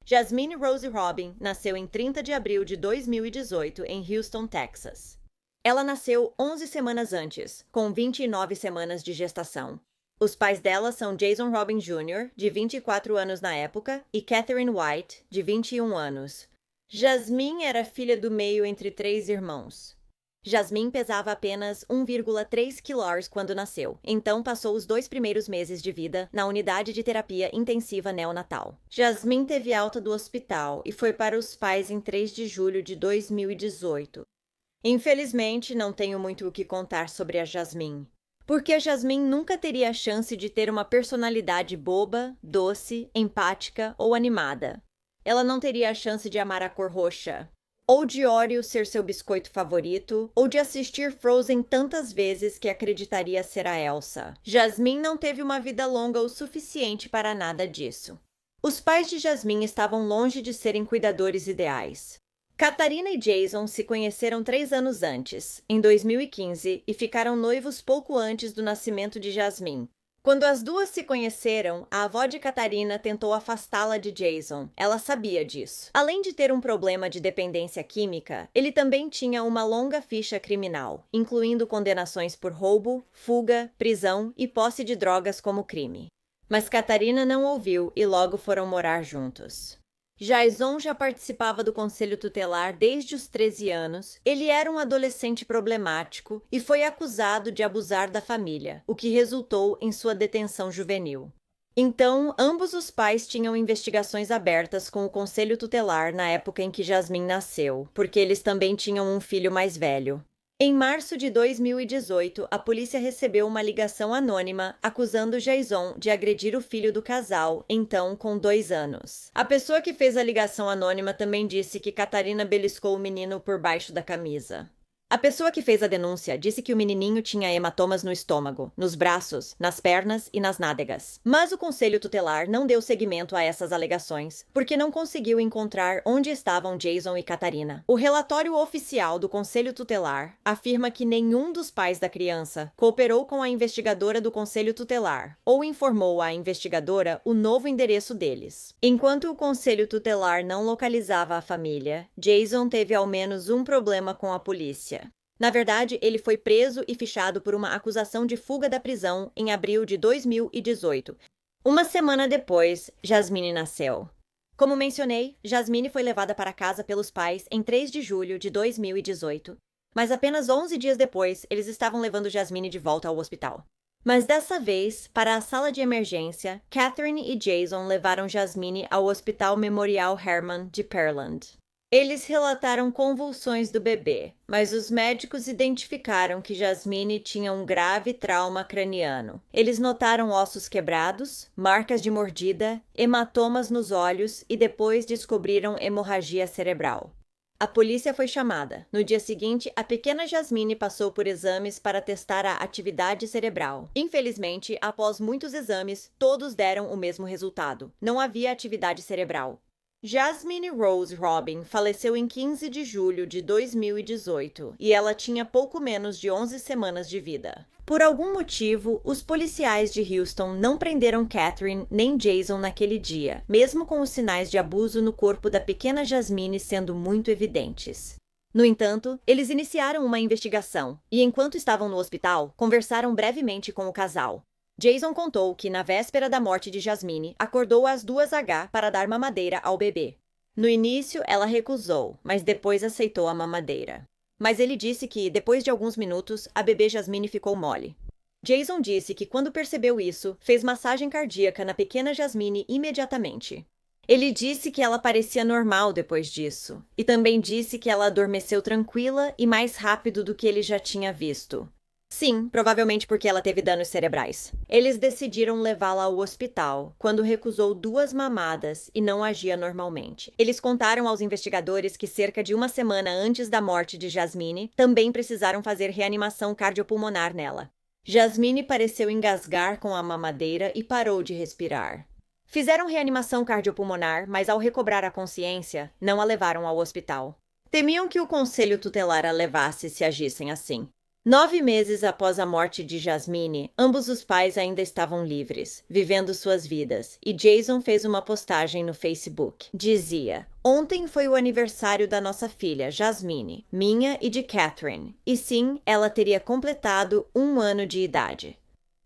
Jasmine Rose Robin nasceu em 30 de abril de 2018 em Houston, Texas. Ela nasceu 11 semanas antes, com 29 semanas de gestação. Os pais dela são Jason Robin Jr., de 24 anos na época, e Catherine White, de 21 anos. Jasmine era filha do meio entre 3 irmãos. Jasmine pesava apenas 1,3 kg quando nasceu, então passou os 2 primeiros meses de vida na unidade de terapia intensiva neonatal. Jasmine teve alta do hospital e foi para os pais em 3 de julho de 2018. Infelizmente, não tenho muito o que contar sobre a Jasmine, porque a Jasmine nunca teria a chance de ter uma personalidade boba, doce, empática ou animada. Ela não teria a chance de amar a cor roxa, ou de Oreo ser seu biscoito favorito, ou de assistir Frozen tantas vezes que acreditaria ser a Elsa. Jasmine não teve uma vida longa o suficiente para nada disso. Os pais de Jasmine estavam longe de serem cuidadores ideais. Catarina e Jason se conheceram 3 anos antes, em 2015, e ficaram noivos pouco antes do nascimento de Jasmine. Quando as duas se conheceram, a avó de Catarina tentou afastá-la de Jason. Ela sabia disso. Além de ter um problema de dependência química, ele também tinha uma longa ficha criminal, incluindo condenações por roubo, fuga, prisão e posse de drogas como crime. Mas Catarina não ouviu e logo foram morar juntos. Jason já participava do conselho tutelar desde os 13 anos. Ele era um adolescente problemático e foi acusado de abusar da família, o que resultou em sua detenção juvenil. Então, ambos os pais tinham investigações abertas com o conselho tutelar na época em que Jasmine nasceu, porque eles também tinham um filho mais velho. Em março de 2018, a polícia recebeu uma ligação anônima acusando Jason de agredir o filho do casal, então com 2 anos. A pessoa que fez a ligação anônima também disse que Catarina beliscou o menino por baixo da camisa. A pessoa que fez a denúncia disse que o menininho tinha hematomas no estômago, nos braços, nas pernas e nas nádegas. Mas o conselho tutelar não deu seguimento a essas alegações, porque não conseguiu encontrar onde estavam Jason e Catarina. O relatório oficial do conselho tutelar afirma que nenhum dos pais da criança cooperou com a investigadora do conselho tutelar ou informou à investigadora o novo endereço deles. Enquanto o conselho tutelar não localizava a família, Jason teve ao menos um problema com a polícia. Na verdade, ele foi preso e fichado por uma acusação de fuga da prisão em abril de 2018. Uma semana depois, Jasmine nasceu. Como mencionei, Jasmine foi levada para casa pelos pais em 3 de julho de 2018, mas apenas 11 dias depois, eles estavam levando Jasmine de volta ao hospital. Mas dessa vez, para a sala de emergência, Catherine e Jason levaram Jasmine ao Hospital Memorial Hermann de Pearland. Eles relataram convulsões do bebê, mas os médicos identificaram que Jasmine tinha um grave trauma craniano. Eles notaram ossos quebrados, marcas de mordida, hematomas nos olhos e depois descobriram hemorragia cerebral. A polícia foi chamada. No dia seguinte, a pequena Jasmine passou por exames para testar a atividade cerebral. Infelizmente, após muitos exames, todos deram o mesmo resultado. Não havia atividade cerebral. Jasmine Rose Robin faleceu em 15 de julho de 2018 e ela tinha pouco menos de 11 semanas de vida. Por algum motivo, os policiais de Houston não prenderam Catherine nem Jason naquele dia, mesmo com os sinais de abuso no corpo da pequena Jasmine sendo muito evidentes. No entanto, eles iniciaram uma investigação e, enquanto estavam no hospital, conversaram brevemente com o casal. Jason contou que, na véspera da morte de Jasmine, acordou às 2h para dar mamadeira ao bebê. No início, ela recusou, mas depois aceitou a mamadeira. Mas ele disse que, depois de alguns minutos, a bebê Jasmine ficou mole. Jason disse que quando percebeu isso, fez massagem cardíaca na pequena Jasmine imediatamente. Ele disse que ela parecia normal depois disso, e também disse que ela adormeceu tranquila e mais rápido do que ele já tinha visto. Sim, provavelmente porque ela teve danos cerebrais. Eles decidiram levá-la ao hospital, quando recusou 2 mamadas e não agia normalmente. Eles contaram aos investigadores que cerca de 1 semana antes da morte de Jasmine, também precisaram fazer reanimação cardiopulmonar nela. Jasmine pareceu engasgar com a mamadeira e parou de respirar. Fizeram reanimação cardiopulmonar, mas ao recobrar a consciência, não a levaram ao hospital. Temiam que o conselho tutelar a levasse se agissem assim. 9 meses após a morte de Jasmine, ambos os pais ainda estavam livres, vivendo suas vidas, e Jason fez uma postagem no Facebook. Dizia: "Ontem foi o aniversário da nossa filha, Jasmine, minha e de Catherine, e sim, ela teria completado 1 ano de idade.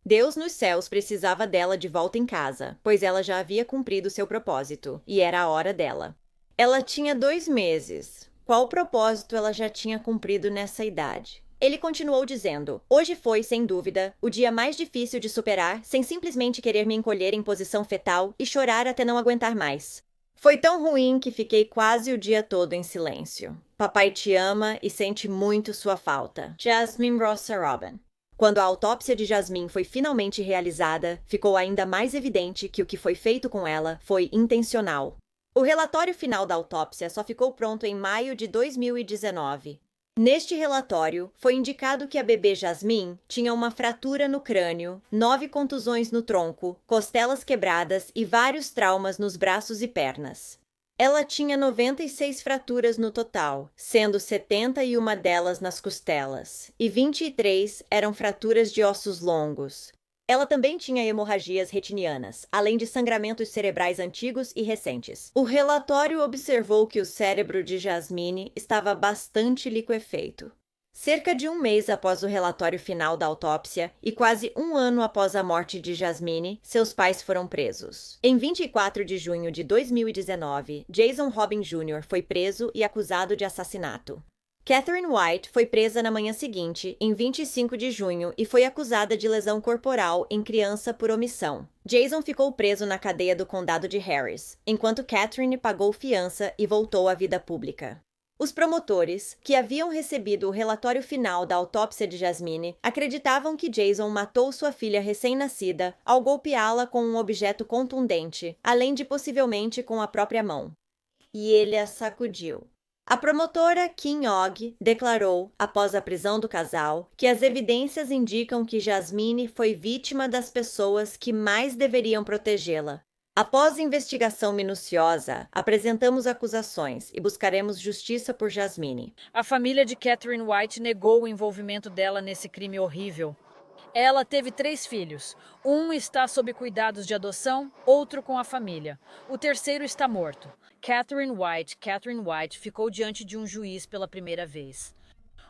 Deus nos céus precisava dela de volta em casa, pois ela já havia cumprido seu propósito, e era a hora dela. Ela tinha 2 meses. Qual propósito ela já tinha cumprido nessa idade?" Ele continuou dizendo: "Hoje foi, sem dúvida, o dia mais difícil de superar sem simplesmente querer me encolher em posição fetal e chorar até não aguentar mais. Foi tão ruim que fiquei quase o dia todo em silêncio. Papai te ama e sente muito sua falta. Jasmine Rosa Robin." Quando a autópsia de Jasmine foi finalmente realizada, ficou ainda mais evidente que o que foi feito com ela foi intencional. O relatório final da autópsia só ficou pronto em maio de 2019. Neste relatório, foi indicado que a bebê Jasmine tinha uma fratura no crânio, 9 contusões no tronco, costelas quebradas e vários traumas nos braços e pernas. Ela tinha 96 fraturas no total, sendo 71 delas nas costelas, e 23 eram fraturas de ossos longos. Ela também tinha hemorragias retinianas, além de sangramentos cerebrais antigos e recentes. O relatório observou que o cérebro de Jasmine estava bastante liquefeito. Cerca de 1 mês após o relatório final da autópsia e quase 1 ano após a morte de Jasmine, seus pais foram presos. Em 24 de junho de 2019, Jason Robin Jr. foi preso e acusado de assassinato. Catherine White foi presa na manhã seguinte, em 25 de junho, e foi acusada de lesão corporal em criança por omissão. Jason ficou preso na cadeia do condado de Harris, enquanto Catherine pagou fiança e voltou à vida pública. Os promotores, que haviam recebido o relatório final da autópsia de Jasmine, acreditavam que Jason matou sua filha recém-nascida ao golpeá-la com um objeto contundente, além de possivelmente com a própria mão. E ele a sacudiu. A promotora Kim Og declarou, após a prisão do casal, que as evidências indicam que Jasmine foi vítima das pessoas que mais deveriam protegê-la. Após investigação minuciosa, apresentamos acusações e buscaremos justiça por Jasmine. A família de Catherine White negou o envolvimento dela nesse crime horrível. Ela teve 3 filhos. Um está sob cuidados de adoção, outro com a família. O terceiro está morto. Catherine White ficou diante de um juiz pela primeira vez.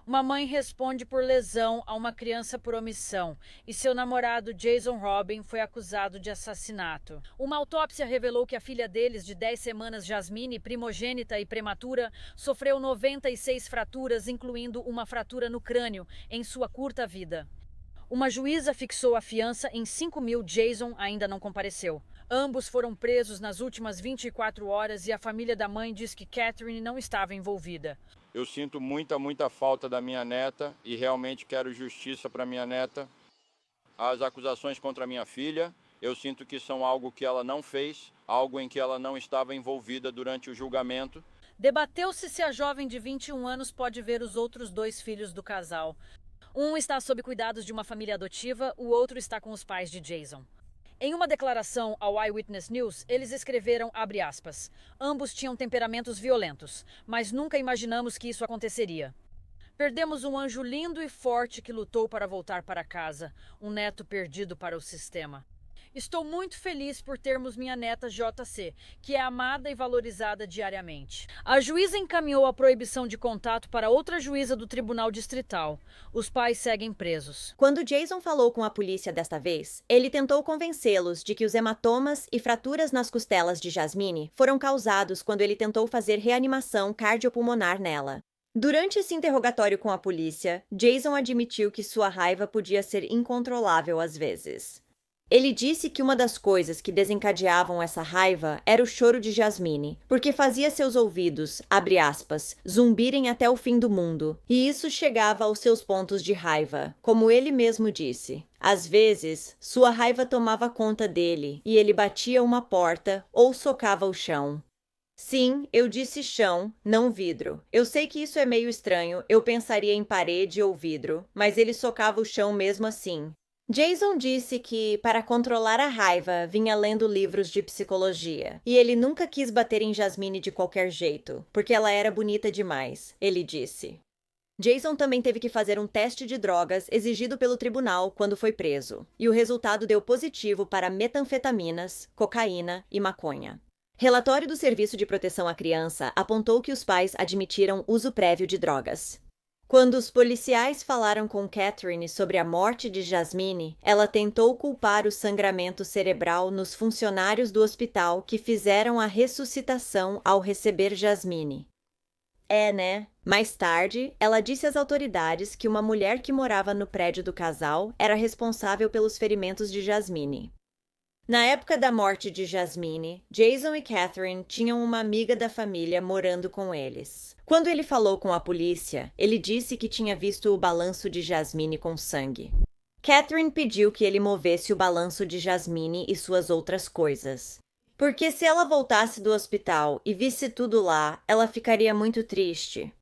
Uma mãe responde por lesão a uma criança por omissão e seu namorado Jason Robin foi acusado de assassinato. Uma autópsia revelou que a filha deles, de 10 semanas, Jasmine, primogênita e prematura, sofreu 96 fraturas, incluindo uma fratura no crânio, em sua curta vida. Uma juíza fixou a fiança em 5 mil. Jason ainda não compareceu. Ambos foram presos nas últimas 24 horas e a família da mãe diz que Catherine não estava envolvida. Eu sinto muita falta da minha neta e realmente quero justiça para minha neta. As acusações contra minha filha, eu sinto que são algo que ela não fez, algo em que ela não estava envolvida durante o julgamento. Debateu-se se a jovem de 21 anos pode ver os outros 2 filhos do casal. Um está sob cuidados de uma família adotiva, o outro está com os pais de Jason. Em uma declaração ao Eyewitness News, eles escreveram, abre aspas, ambos tinham temperamentos violentos, mas nunca imaginamos que isso aconteceria. Perdemos um anjo lindo e forte que lutou para voltar para casa, um neto perdido para o sistema. Estou muito feliz por termos minha neta JC, que é amada e valorizada diariamente. A juíza encaminhou a proibição de contato para outra juíza do Tribunal Distrital. Os pais seguem presos. Quando Jason falou com a polícia desta vez, ele tentou convencê-los de que os hematomas e fraturas nas costelas de Jasmine foram causados quando ele tentou fazer reanimação cardiopulmonar nela. Durante esse interrogatório com a polícia, Jason admitiu que sua raiva podia ser incontrolável às vezes. Ele disse que uma das coisas que desencadeavam essa raiva era o choro de Jasmine, porque fazia seus ouvidos, abre aspas, zumbirem até o fim do mundo, e isso chegava aos seus pontos de raiva, como ele mesmo disse. Às vezes, sua raiva tomava conta dele e ele batia uma porta ou socava o chão. Sim, eu disse chão, não vidro. Eu sei que isso é meio estranho, eu pensaria em parede ou vidro, mas ele socava o chão mesmo assim. Jason disse que, para controlar a raiva, vinha lendo livros de psicologia. E ele nunca quis bater em Jasmine de qualquer jeito, porque ela era bonita demais, ele disse. Jason também teve que fazer um teste de drogas exigido pelo tribunal quando foi preso, e o resultado deu positivo para metanfetaminas, cocaína e maconha. Relatório do Serviço de Proteção à Criança apontou que os pais admitiram uso prévio de drogas. Quando os policiais falaram com Catherine sobre a morte de Jasmine, ela tentou culpar o sangramento cerebral nos funcionários do hospital que fizeram a ressuscitação ao receber Jasmine. É, né? Mais tarde, ela disse às autoridades que uma mulher que morava no prédio do casal era responsável pelos ferimentos de Jasmine. Na época da morte de Jasmine, Jason e Catherine tinham uma amiga da família morando com eles. Quando ele falou com a polícia, ele disse que tinha visto o balanço de Jasmine com sangue. Catherine pediu que ele movesse o balanço de Jasmine e suas outras coisas. Porque se ela voltasse do hospital e visse tudo lá, ela ficaria muito triste.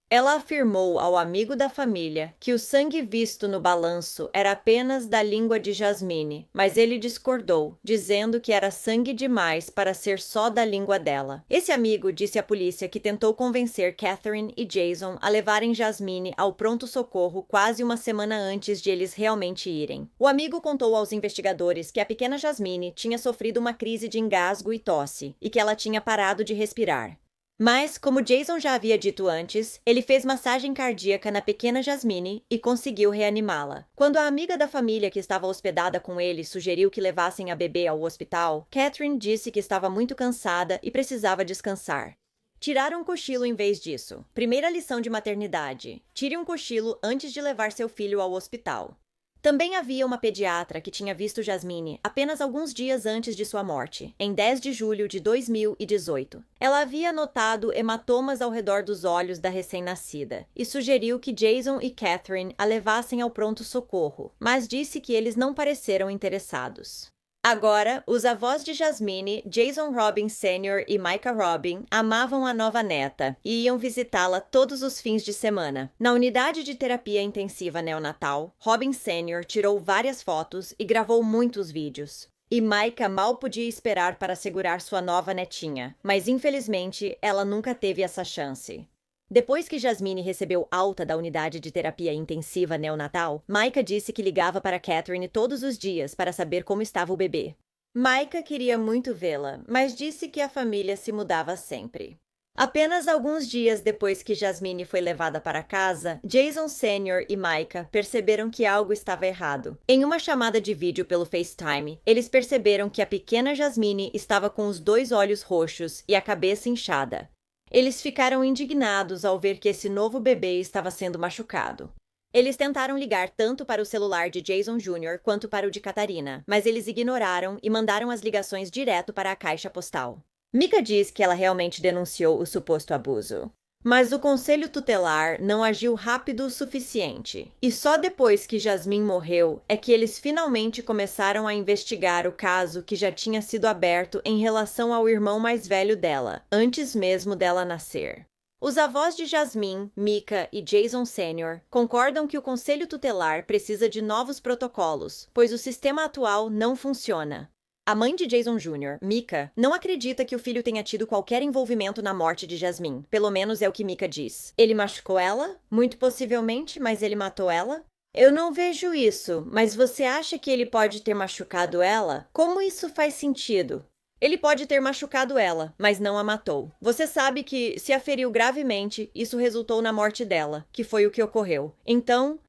Ela afirmou ao amigo da família que o sangue visto no balanço era apenas da língua de Jasmine, mas ele discordou, dizendo que era sangue demais para ser só da língua dela. Esse amigo disse à polícia que tentou convencer Catherine e Jason a levarem Jasmine ao pronto-socorro quase uma semana antes de eles realmente irem. O amigo contou aos investigadores que a pequena Jasmine tinha sofrido uma crise de engasgo e tosse, e que ela tinha parado de respirar. Mas, como Jason já havia dito antes, ele fez massagem cardíaca na pequena Jasmine e conseguiu reanimá-la. Quando a amiga da família que estava hospedada com ele sugeriu que levassem a bebê ao hospital, Catherine disse que estava muito cansada e precisava descansar. Tiraram um cochilo em vez disso. Primeira lição de maternidade: tire um cochilo antes de levar seu filho ao hospital. Também havia uma pediatra que tinha visto Jasmine apenas alguns dias antes de sua morte, em 10 de julho de 2018. Ela havia notado hematomas ao redor dos olhos da recém-nascida e sugeriu que Jason e Catherine a levassem ao pronto-socorro, mas disse que eles não pareceram interessados. Agora, os avós de Jasmine, Jason Robin Sr. e Micah Robin, amavam a nova neta e iam visitá-la todos os fins de semana. Na unidade de terapia intensiva neonatal, Robin Sr. tirou várias fotos e gravou muitos vídeos. E Micah mal podia esperar para segurar sua nova netinha, mas infelizmente ela nunca teve essa chance. Depois que Jasmine recebeu alta da unidade de terapia intensiva neonatal, Micah disse que ligava para Catherine todos os dias para saber como estava o bebê. Micah queria muito vê-la, mas disse que a família se mudava sempre. Apenas alguns dias depois que Jasmine foi levada para casa, Jason Sr. e Micah perceberam que algo estava errado. Em uma chamada de vídeo pelo FaceTime, eles perceberam que a pequena Jasmine estava com os 2 olhos roxos e a cabeça inchada. Eles ficaram indignados ao ver que esse novo bebê estava sendo machucado. Eles tentaram ligar tanto para o celular de Jason Jr. quanto para o de Catarina, mas eles ignoraram e mandaram as ligações direto para a caixa postal. Micah diz que ela realmente denunciou o suposto abuso. Mas o conselho tutelar não agiu rápido o suficiente. E só depois que Jasmine morreu é que eles finalmente começaram a investigar o caso que já tinha sido aberto em relação ao irmão mais velho dela, antes mesmo dela nascer. Os avós de Jasmine, Micah e Jason Sr. concordam que o conselho tutelar precisa de novos protocolos, pois o sistema atual não funciona. A mãe de Jason Jr., Micah, não acredita que o filho tenha tido qualquer envolvimento na morte de Jasmine. Pelo menos é o que Micah diz. Ele machucou ela? Muito possivelmente, mas ele matou ela? Eu não vejo isso, mas você acha que ele pode ter machucado ela? Como isso faz sentido? Ele pode ter machucado ela, mas não a matou. Você sabe que, se a feriu gravemente, isso resultou na morte dela, que foi o que ocorreu. Então...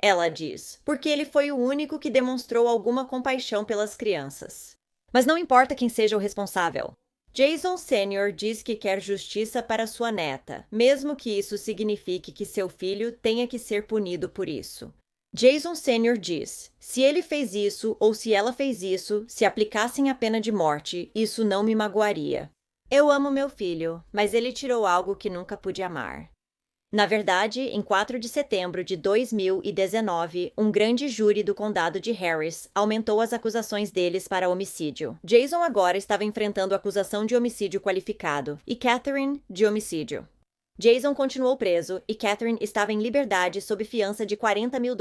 ela diz, porque ele foi o único que demonstrou alguma compaixão pelas crianças. Mas não importa quem seja o responsável. Jason Sr. diz que quer justiça para sua neta, mesmo que isso signifique que seu filho tenha que ser punido por isso. Jason Sr. diz: se ele fez isso ou se ela fez isso, se aplicassem a pena de morte, isso não me magoaria. Eu amo meu filho, mas ele tirou algo que nunca pude amar. Na verdade, em 4 de setembro de 2019, um grande júri do condado de Harris aumentou as acusações deles para homicídio. Jason agora estava enfrentando acusação de homicídio qualificado e Catherine de homicídio. Jason continuou preso e Catherine estava em liberdade sob fiança de $40 mil.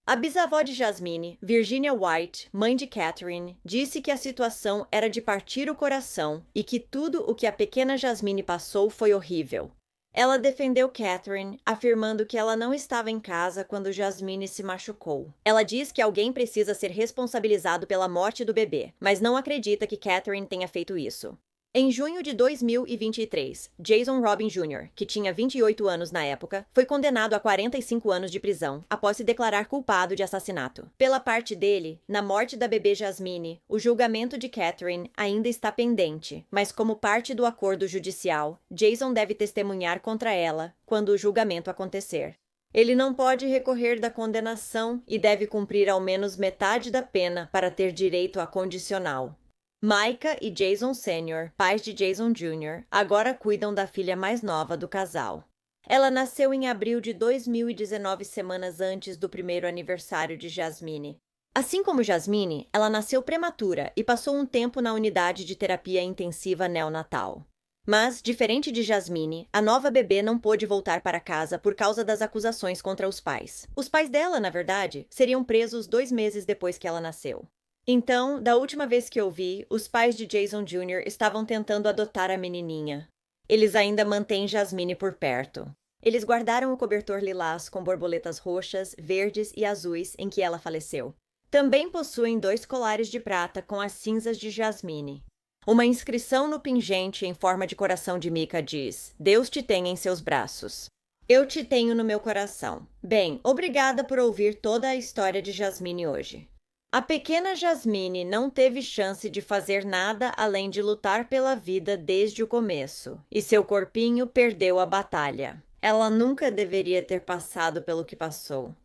A bisavó de Jasmine, Virginia White, mãe de Catherine, disse que a situação era de partir o coração e que tudo o que a pequena Jasmine passou foi horrível. Ela defendeu Catherine, afirmando que ela não estava em casa quando Jasmine se machucou. Ela diz que alguém precisa ser responsabilizado pela morte do bebê, mas não acredita que Catherine tenha feito isso. Em junho de 2023, Jason Robin Jr., que tinha 28 anos na época, foi condenado a 45 anos de prisão após se declarar culpado de assassinato. Pela parte dele, na morte da bebê Jasmine, o julgamento de Catherine ainda está pendente, mas como parte do acordo judicial, Jason deve testemunhar contra ela quando o julgamento acontecer. Ele não pode recorrer da condenação e deve cumprir ao menos metade da pena para ter direito à condicional. Micah e Jason Sr., pais de Jason Jr., agora cuidam da filha mais nova do casal. Ela nasceu em abril de 2019, semanas antes do primeiro aniversário de Jasmine. Assim como Jasmine, ela nasceu prematura e passou um tempo na unidade de terapia intensiva neonatal. Mas, diferente de Jasmine, a nova bebê não pôde voltar para casa por causa das acusações contra os pais. Os pais dela, na verdade, seriam presos 2 meses depois que ela nasceu. Então, da última vez que eu vi, os pais de Jason Jr. estavam tentando adotar a menininha. Eles ainda mantêm Jasmine por perto. Eles guardaram o cobertor lilás com borboletas roxas, verdes e azuis em que ela faleceu. Também possuem 2 colares de prata com as cinzas de Jasmine. Uma inscrição no pingente em forma de coração de Micah diz: Deus te tenha em seus braços. Eu te tenho no meu coração. Bem, obrigada por ouvir toda a história de Jasmine hoje. A pequena Jasmine não teve chance de fazer nada além de lutar pela vida desde o começo, e seu corpinho perdeu a batalha. Ela nunca deveria ter passado pelo que passou.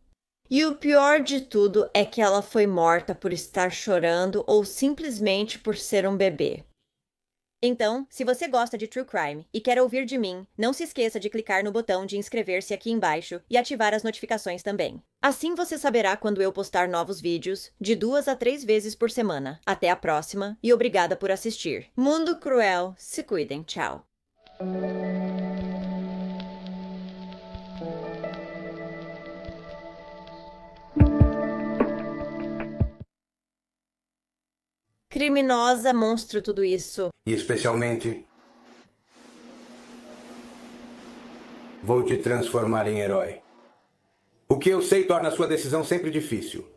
E o pior de tudo é que ela foi morta por estar chorando ou simplesmente por ser um bebê. Então, se você gosta de True Crime e quer ouvir de mim, não se esqueça de clicar no botão de inscrever-se aqui embaixo e ativar as notificações também. Assim você saberá quando eu postar novos vídeos, de 2 a 3 vezes por semana. Até a próxima e obrigada por assistir. Mundo cruel, se cuidem, tchau. Criminosa, monstro, tudo isso. E especialmente, vou te transformar em herói. O que eu sei torna a sua decisão sempre difícil.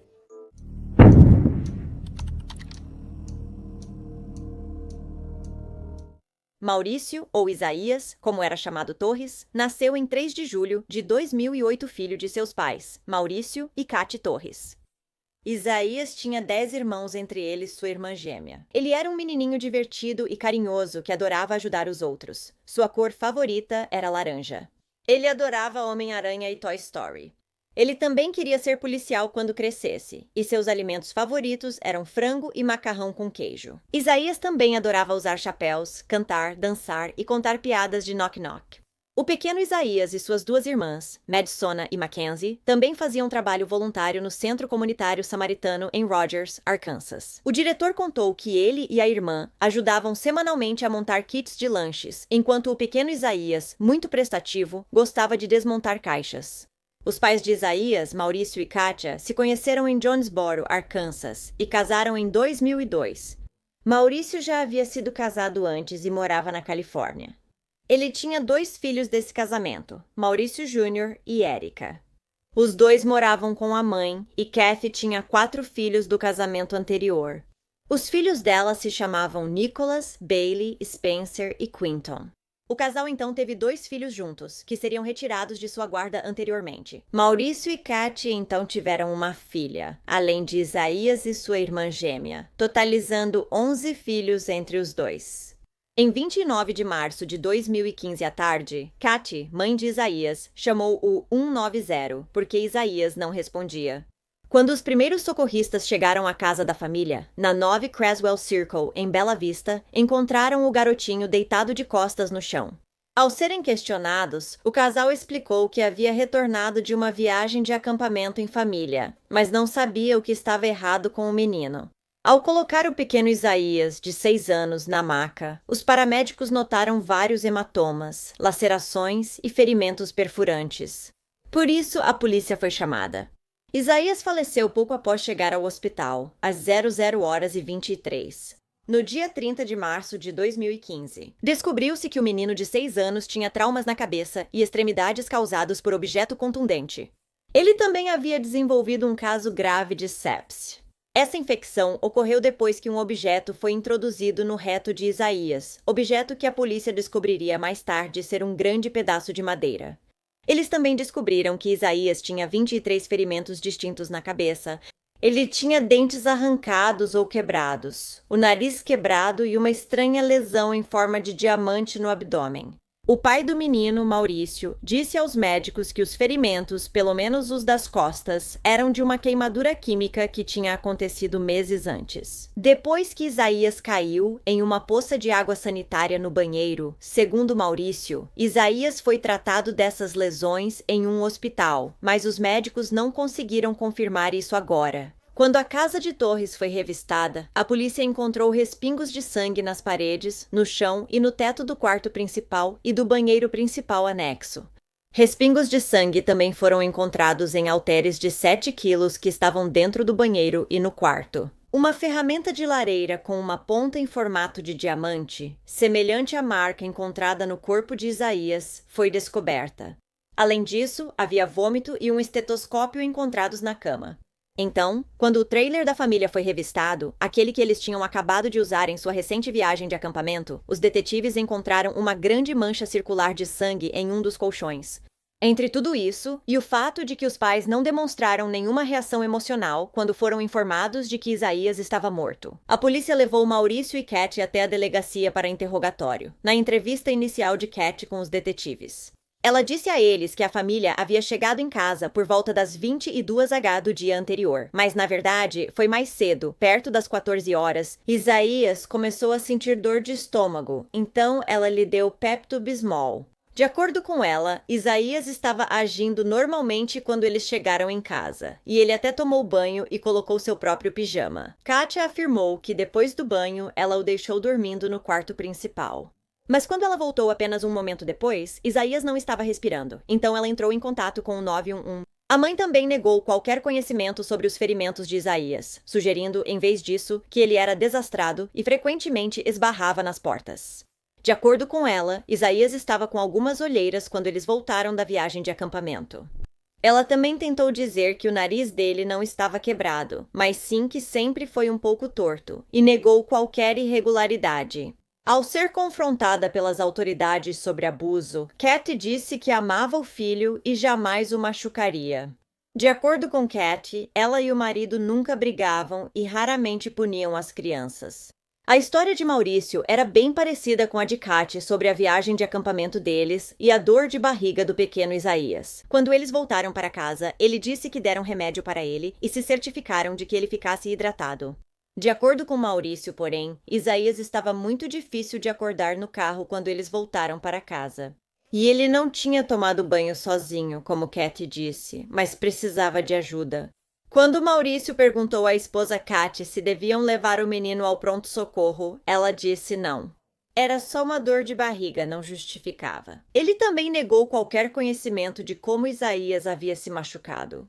Maurício, ou Isaías, como era chamado Torres, nasceu em 3 de julho de 2008, filho de seus pais, Maurício e Kate Torres. Isaías tinha 10 irmãos, entre eles sua irmã gêmea. Ele era um menininho divertido e carinhoso que adorava ajudar os outros. Sua cor favorita era laranja. Ele adorava Homem-Aranha e Toy Story. Ele também queria ser policial quando crescesse, e seus alimentos favoritos eram frango e macarrão com queijo. Isaías também adorava usar chapéus, cantar, dançar e contar piadas de knock-knock. O pequeno Isaías e suas 2 irmãs, Madisona e Mackenzie, também faziam trabalho voluntário no Centro Comunitário Samaritano em Rogers, Arkansas. O diretor contou que ele e a irmã ajudavam semanalmente a montar kits de lanches, enquanto o pequeno Isaías, muito prestativo, gostava de desmontar caixas. Os pais de Isaías, Maurício e Kátia, se conheceram em Jonesboro, Arkansas, e casaram em 2002. Maurício já havia sido casado antes e morava na Califórnia. Ele tinha 2 filhos desse casamento, Maurício Jr. e Erica. Os 2 moravam com a mãe e Kathy tinha 4 filhos do casamento anterior. Os filhos dela se chamavam Nicholas, Bailey, Spencer e Quinton. O casal então teve 2 filhos juntos, que seriam retirados de sua guarda anteriormente. Maurício e Kathy então tiveram uma filha, além de Isaías e sua irmã gêmea, totalizando 11 filhos entre os 2. Em 29 de março de 2015 à tarde, Katy, mãe de Isaías, chamou o 190 porque Isaías não respondia. Quando os primeiros socorristas chegaram à casa da família, na 9 Creswell Circle, em Bela Vista, encontraram o garotinho deitado de costas no chão. Ao serem questionados, o casal explicou que havia retornado de uma viagem de acampamento em família, mas não sabia o que estava errado com o menino. Ao colocar o pequeno Isaías, de 6 anos, na maca, os paramédicos notaram vários hematomas, lacerações e ferimentos perfurantes. Por isso, a polícia foi chamada. Isaías faleceu pouco após chegar ao hospital, às 00h23. No dia 30 de março de 2015, descobriu-se que o menino de 6 anos tinha traumas na cabeça e extremidades causados por objeto contundente. Ele também havia desenvolvido um caso grave de sepse. Essa infecção ocorreu depois que um objeto foi introduzido no reto de Isaías, objeto que a polícia descobriria mais tarde ser um grande pedaço de madeira. Eles também descobriram que Isaías tinha 23 ferimentos distintos na cabeça. Ele tinha dentes arrancados ou quebrados, o nariz quebrado e uma estranha lesão em forma de diamante no abdômen. O pai do menino, Maurício, disse aos médicos que os ferimentos, pelo menos os das costas, eram de uma queimadura química que tinha acontecido meses antes. Depois que Isaías caiu em uma poça de água sanitária no banheiro, segundo Maurício, Isaías foi tratado dessas lesões em um hospital, mas os médicos não conseguiram confirmar isso agora. Quando a casa de Torres foi revistada, a polícia encontrou respingos de sangue nas paredes, no chão e no teto do quarto principal e do banheiro principal anexo. Respingos de sangue também foram encontrados em halteres de 7 quilos que estavam dentro do banheiro e no quarto. Uma ferramenta de lareira com uma ponta em formato de diamante, semelhante à marca encontrada no corpo de Isaías, foi descoberta. Além disso, havia vômito e um estetoscópio encontrados na cama. Então, quando o trailer da família foi revistado, aquele que eles tinham acabado de usar em sua recente viagem de acampamento, os detetives encontraram uma grande mancha circular de sangue em um dos colchões. Entre tudo isso, e o fato de que os pais não demonstraram nenhuma reação emocional quando foram informados de que Isaías estava morto, a polícia levou Maurício e Katy até a delegacia para interrogatório, na entrevista inicial de Katy com os detetives. Ela disse a eles que a família havia chegado em casa por volta das 22h do dia anterior, mas na verdade foi mais cedo, perto das 14 horas. Isaías começou a sentir dor de estômago, então ela lhe deu Pepto-Bismol. De acordo com ela, Isaías estava agindo normalmente quando eles chegaram em casa, e ele até tomou banho e colocou seu próprio pijama. Katia afirmou que depois do banho ela o deixou dormindo no quarto principal. Mas quando ela voltou apenas um momento depois, Isaías não estava respirando, então ela entrou em contato com o 911. A mãe também negou qualquer conhecimento sobre os ferimentos de Isaías, sugerindo, em vez disso, que ele era desastrado e frequentemente esbarrava nas portas. De acordo com ela, Isaías estava com algumas olheiras quando eles voltaram da viagem de acampamento. Ela também tentou dizer que o nariz dele não estava quebrado, mas sim que sempre foi um pouco torto, e negou qualquer irregularidade. Ao ser confrontada pelas autoridades sobre abuso, Katy disse que amava o filho e jamais o machucaria. De acordo com Katy, ela e o marido nunca brigavam e raramente puniam as crianças. A história de Maurício era bem parecida com a de Katy sobre a viagem de acampamento deles e a dor de barriga do pequeno Isaías. Quando eles voltaram para casa, ele disse que deram remédio para ele e se certificaram de que ele ficasse hidratado. De acordo com Maurício, porém, Isaías estava muito difícil de acordar no carro quando eles voltaram para casa. E ele não tinha tomado banho sozinho, como Katy disse, mas precisava de ajuda. Quando Maurício perguntou à esposa Katy se deviam levar o menino ao pronto-socorro, ela disse não. Era só uma dor de barriga, não justificava. Ele também negou qualquer conhecimento de como Isaías havia se machucado.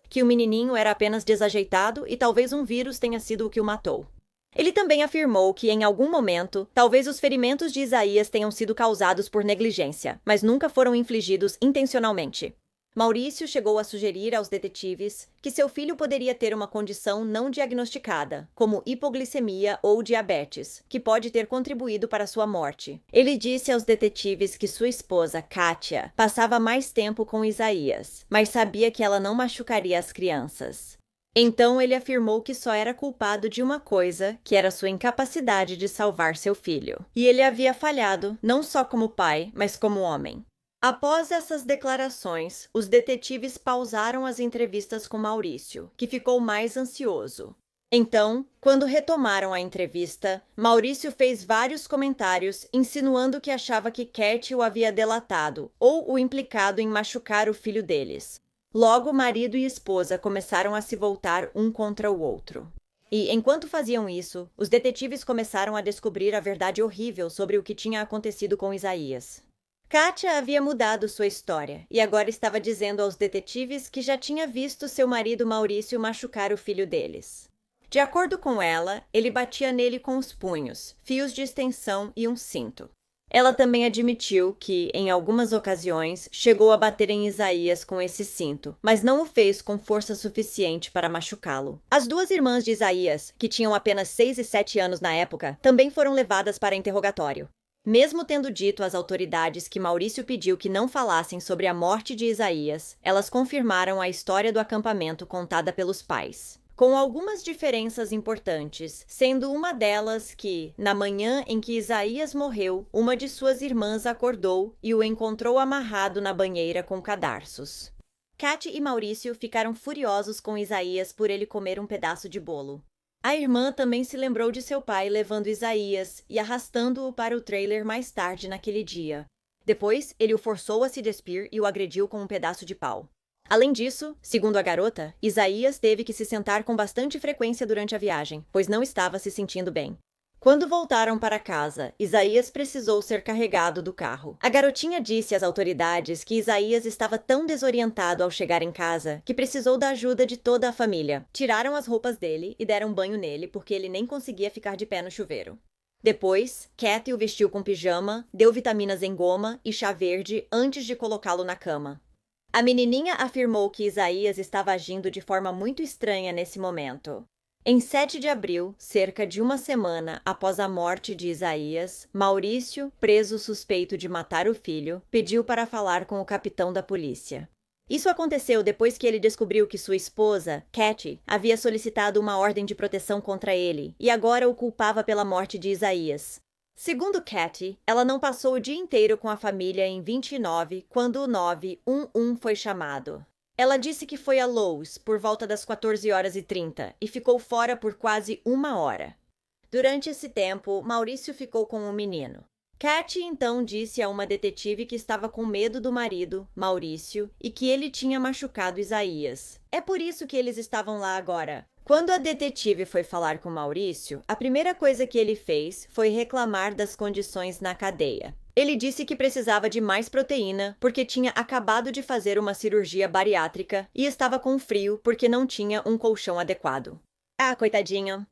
Que o menininho era apenas desajeitado e talvez um vírus tenha sido o que o matou. Ele também afirmou que, em algum momento, talvez os ferimentos de Isaías tenham sido causados por negligência, mas nunca foram infligidos intencionalmente. Maurício chegou a sugerir aos detetives que seu filho poderia ter uma condição não diagnosticada, como hipoglicemia ou diabetes, que pode ter contribuído para sua morte. Ele disse aos detetives que sua esposa, Katia, passava mais tempo com Isaías, mas sabia que ela não machucaria as crianças. Então ele afirmou que só era culpado de uma coisa, que era sua incapacidade de salvar seu filho. E ele havia falhado, não só como pai, mas como homem. Após essas declarações, os detetives pausaram as entrevistas com Maurício, que ficou mais ansioso. Então, quando retomaram a entrevista, Maurício fez vários comentários insinuando que achava que Cat o havia delatado ou o implicado em machucar o filho deles. Logo, marido e esposa começaram a se voltar um contra o outro. E, enquanto faziam isso, os detetives começaram a descobrir a verdade horrível sobre o que tinha acontecido com Isaías. Kátia havia mudado sua história e agora estava dizendo aos detetives que já tinha visto seu marido Maurício machucar o filho deles. De acordo com ela, ele batia nele com os punhos, fios de extensão e um cinto. Ela também admitiu que, em algumas ocasiões, chegou a bater em Isaías com esse cinto, mas não o fez com força suficiente para machucá-lo. As duas irmãs de Isaías, que tinham apenas 6 e 7 anos na época, também foram levadas para interrogatório. Mesmo tendo dito às autoridades que Maurício pediu que não falassem sobre a morte de Isaías, elas confirmaram a história do acampamento contada pelos pais, com algumas diferenças importantes, sendo uma delas que, na manhã em que Isaías morreu, uma de suas irmãs acordou e o encontrou amarrado na banheira com cadarços. Cat e Maurício ficaram furiosos com Isaías por ele comer um pedaço de bolo. A irmã também se lembrou de seu pai levando Isaías e arrastando-o para o trailer mais tarde naquele dia. Depois, ele o forçou a se despir e o agrediu com um pedaço de pau. Além disso, segundo a garota, Isaías teve que se sentar com bastante frequência durante a viagem, pois não estava se sentindo bem. Quando voltaram para casa, Isaías precisou ser carregado do carro. A garotinha disse às autoridades que Isaías estava tão desorientado ao chegar em casa que precisou da ajuda de toda a família. Tiraram as roupas dele e deram banho nele porque ele nem conseguia ficar de pé no chuveiro. Depois, Cat o vestiu com pijama, deu vitaminas em goma e chá verde antes de colocá-lo na cama. A menininha afirmou que Isaías estava agindo de forma muito estranha nesse momento. Em 7 de abril, cerca de uma semana após a morte de Isaías, Maurício, preso suspeito de matar o filho, pediu para falar com o capitão da polícia. Isso aconteceu depois que ele descobriu que sua esposa, Cat, havia solicitado uma ordem de proteção contra ele e agora o culpava pela morte de Isaías. Segundo Cat, ela não passou o dia inteiro com a família em 29 quando o 911 foi chamado. Ela disse que foi a Lowe's por volta das 14h30 e ficou fora por quase 1 hora. Durante esse tempo, Maurício ficou com o menino. Cat então disse a uma detetive que estava com medo do marido, Maurício, e que ele tinha machucado Isaías. É por isso que eles estavam lá agora. Quando a detetive foi falar com Maurício, a primeira coisa que ele fez foi reclamar das condições na cadeia. Ele disse que precisava de mais proteína porque tinha acabado de fazer uma cirurgia bariátrica e estava com frio porque não tinha um colchão adequado. Ah, coitadinho.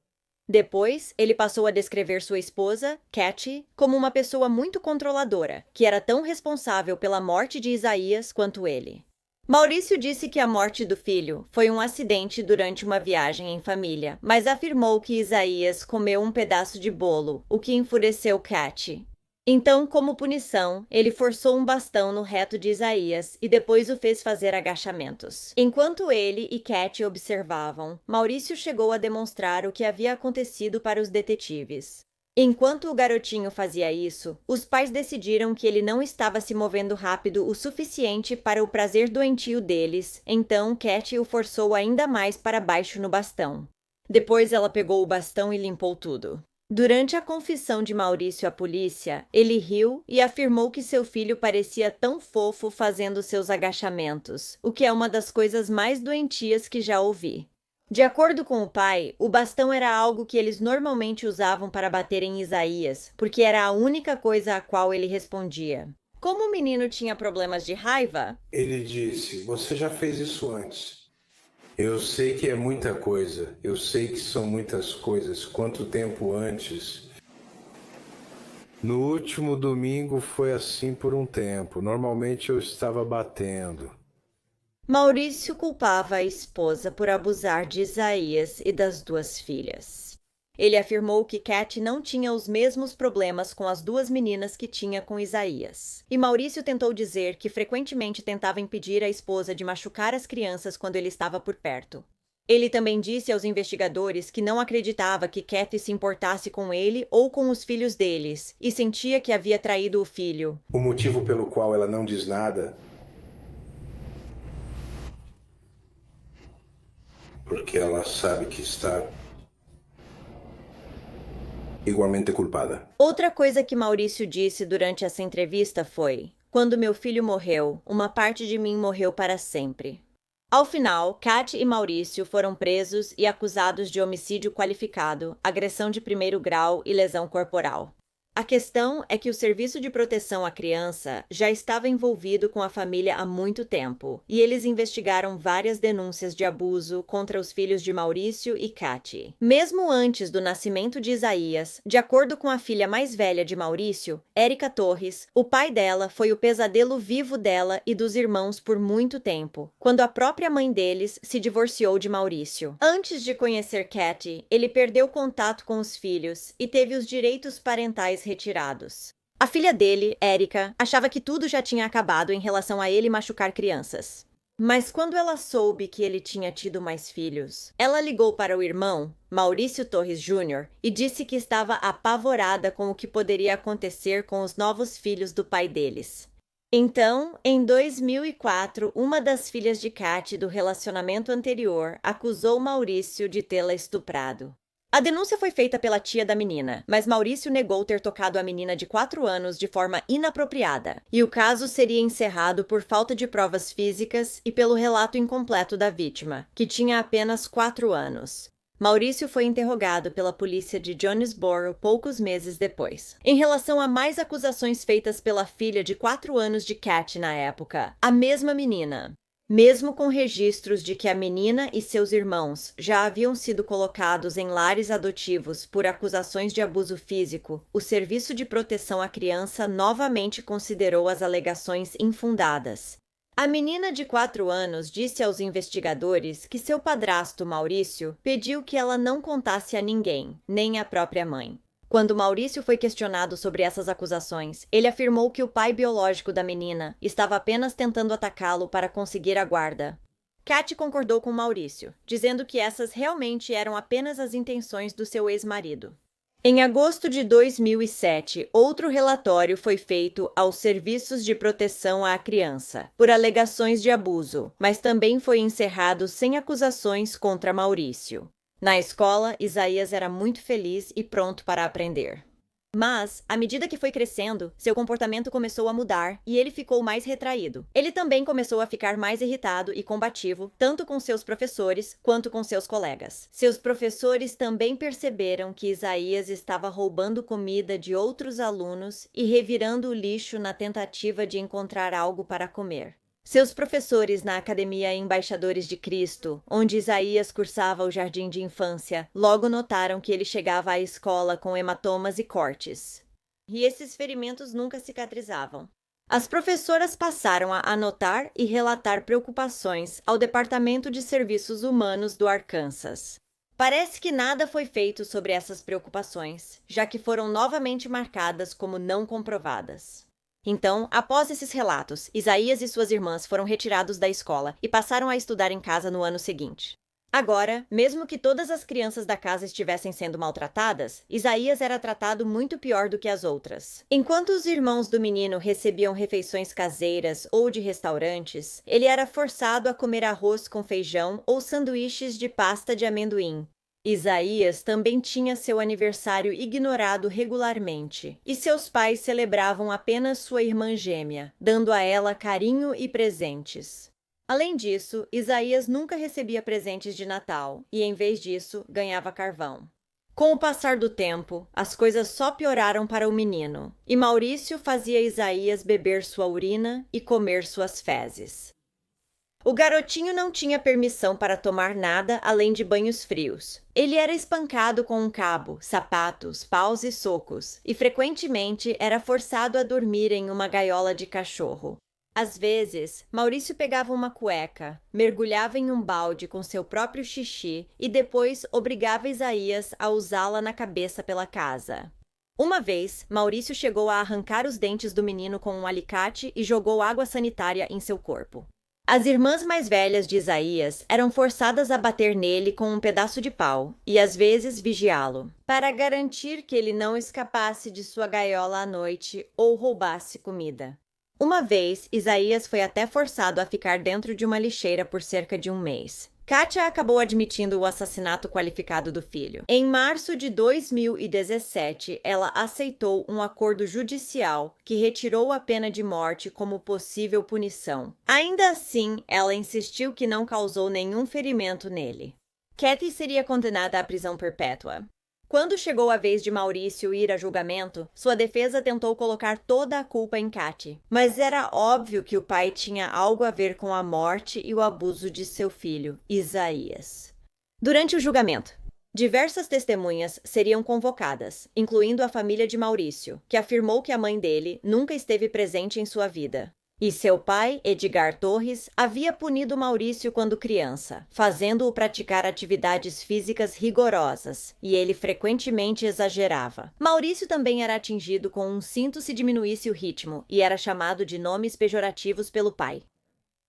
Depois, ele passou a descrever sua esposa, Cat, como uma pessoa muito controladora, que era tão responsável pela morte de Isaías quanto ele. Maurício disse que a morte do filho foi um acidente durante uma viagem em família, mas afirmou que Isaías comeu um pedaço de bolo, o que enfureceu Cat. Então, como punição, ele forçou um bastão no reto de Isaías e depois o fez fazer agachamentos. Enquanto ele e Cat observavam, Maurício chegou a demonstrar o que havia acontecido para os detetives. Enquanto o garotinho fazia isso, os pais decidiram que ele não estava se movendo rápido o suficiente para o prazer doentio deles, então Cat o forçou ainda mais para baixo no bastão. Depois ela pegou o bastão e limpou tudo. Durante a confissão de Maurício à polícia, ele riu e afirmou que seu filho parecia tão fofo fazendo seus agachamentos, o que é uma das coisas mais doentias que já ouvi. De acordo com o pai, o bastão era algo que eles normalmente usavam para bater em Isaías, porque era a única coisa a qual ele respondia. Como o menino tinha problemas de raiva, ele disse: "Você já fez isso antes." Eu sei que é muita coisa, eu sei que são muitas coisas. Quanto tempo antes? No último domingo foi assim por um tempo. Normalmente eu estava batendo. Maurício culpava a esposa por abusar de Isaías e das duas filhas. Ele afirmou que Cat não tinha os mesmos problemas com as duas meninas que tinha com Isaías. E Maurício tentou dizer que frequentemente tentava impedir a esposa de machucar as crianças quando ele estava por perto. Ele também disse aos investigadores que não acreditava que Kathy se importasse com ele ou com os filhos deles e sentia que havia traído o filho. O motivo pelo qual ela não diz nada porque ela sabe que está igualmente culpada. Outra coisa que Maurício disse durante essa entrevista foi: "Quando meu filho morreu, uma parte de mim morreu para sempre." Ao final, Kathy e Maurício foram presos e acusados de homicídio qualificado, agressão de primeiro grau e lesão corporal. A questão é que o Serviço de Proteção à Criança já estava envolvido com a família há muito tempo, e eles investigaram várias denúncias de abuso contra os filhos de Maurício e Kathy. Mesmo antes do nascimento de Isaías, de acordo com a filha mais velha de Maurício, Érica Torres, o pai dela foi o pesadelo vivo dela e dos irmãos por muito tempo, quando a própria mãe deles se divorciou de Maurício. Antes de conhecer Kathy, ele perdeu contato com os filhos e teve os direitos parentais retirados. A filha dele, Érica, achava que tudo já tinha acabado em relação a ele machucar crianças. Mas quando ela soube que ele tinha tido mais filhos, ela ligou para o irmão, Maurício Torres Jr., e disse que estava apavorada com o que poderia acontecer com os novos filhos do pai deles. Então, em 2004, uma das filhas de Kathy do relacionamento anterior acusou Maurício de tê-la estuprado. A denúncia foi feita pela tia da menina, mas Maurício negou ter tocado a menina de 4 anos de forma inapropriada, e o caso seria encerrado por falta de provas físicas e pelo relato incompleto da vítima, que tinha apenas 4 anos. Maurício foi interrogado pela polícia de Jonesboro poucos meses depois. Em relação a mais acusações feitas pela filha de 4 anos de Kathy na época, a mesma menina. Mesmo com registros de que a menina e seus irmãos já haviam sido colocados em lares adotivos por acusações de abuso físico, o Serviço de Proteção à Criança novamente considerou as alegações infundadas. A menina de 4 anos disse aos investigadores que seu padrasto, Maurício, pediu que ela não contasse a ninguém, nem à própria mãe. Quando Maurício foi questionado sobre essas acusações, ele afirmou que o pai biológico da menina estava apenas tentando atacá-lo para conseguir a guarda. Kathy concordou com Maurício, dizendo que essas realmente eram apenas as intenções do seu ex-marido. Em agosto de 2007, outro relatório foi feito aos Serviços de Proteção à Criança, por alegações de abuso, mas também foi encerrado sem acusações contra Maurício. Na escola, Isaías era muito feliz e pronto para aprender. Mas, à medida que foi crescendo, seu comportamento começou a mudar e ele ficou mais retraído. Ele também começou a ficar mais irritado e combativo, tanto com seus professores quanto com seus colegas. Seus professores também perceberam que Isaías estava roubando comida de outros alunos e revirando o lixo na tentativa de encontrar algo para comer. Seus professores na Academia Embaixadores de Cristo, onde Isaías cursava o jardim de infância, logo notaram que ele chegava à escola com hematomas e cortes. E esses ferimentos nunca cicatrizavam. As professoras passaram a anotar e relatar preocupações ao Departamento de Serviços Humanos do Arkansas. Parece que nada foi feito sobre essas preocupações, já que foram novamente marcadas como não comprovadas. Então, após esses relatos, Isaías e suas irmãs foram retirados da escola e passaram a estudar em casa no ano seguinte. Agora, mesmo que todas as crianças da casa estivessem sendo maltratadas, Isaías era tratado muito pior do que as outras. Enquanto os irmãos do menino recebiam refeições caseiras ou de restaurantes, ele era forçado a comer arroz com feijão ou sanduíches de pasta de amendoim. Isaías também tinha seu aniversário ignorado regularmente, e seus pais celebravam apenas sua irmã gêmea, dando a ela carinho e presentes. Além disso, Isaías nunca recebia presentes de Natal, e em vez disso, ganhava carvão. Com o passar do tempo, as coisas só pioraram para o menino, e Maurício fazia Isaías beber sua urina e comer suas fezes. O garotinho não tinha permissão para tomar nada além de banhos frios. Ele era espancado com um cabo, sapatos, paus e socos, e frequentemente era forçado a dormir em uma gaiola de cachorro. Às vezes, Maurício pegava uma cueca, mergulhava em um balde com seu próprio xixi e depois obrigava Isaías a usá-la na cabeça pela casa. Uma vez, Maurício chegou a arrancar os dentes do menino com um alicate e jogou água sanitária em seu corpo. As irmãs mais velhas de Isaías eram forçadas a bater nele com um pedaço de pau e às vezes vigiá-lo, para garantir que ele não escapasse de sua gaiola à noite ou roubasse comida. Uma vez, Isaías foi até forçado a ficar dentro de uma lixeira por cerca de um mês. Katia acabou admitindo o assassinato qualificado do filho. Em março de 2017, ela aceitou um acordo judicial que retirou a pena de morte como possível punição. Ainda assim, ela insistiu que não causou nenhum ferimento nele. Kathy seria condenada à prisão perpétua. Quando chegou a vez de Maurício ir a julgamento, sua defesa tentou colocar toda a culpa em Kathy, mas era óbvio que o pai tinha algo a ver com a morte e o abuso de seu filho, Isaías. Durante o julgamento, diversas testemunhas seriam convocadas, incluindo a família de Maurício, que afirmou que a mãe dele nunca esteve presente em sua vida. E seu pai, Edgar Torres, havia punido Maurício quando criança, fazendo-o praticar atividades físicas rigorosas, e ele frequentemente exagerava. Maurício também era atingido com um cinto se diminuísse o ritmo, e era chamado de nomes pejorativos pelo pai.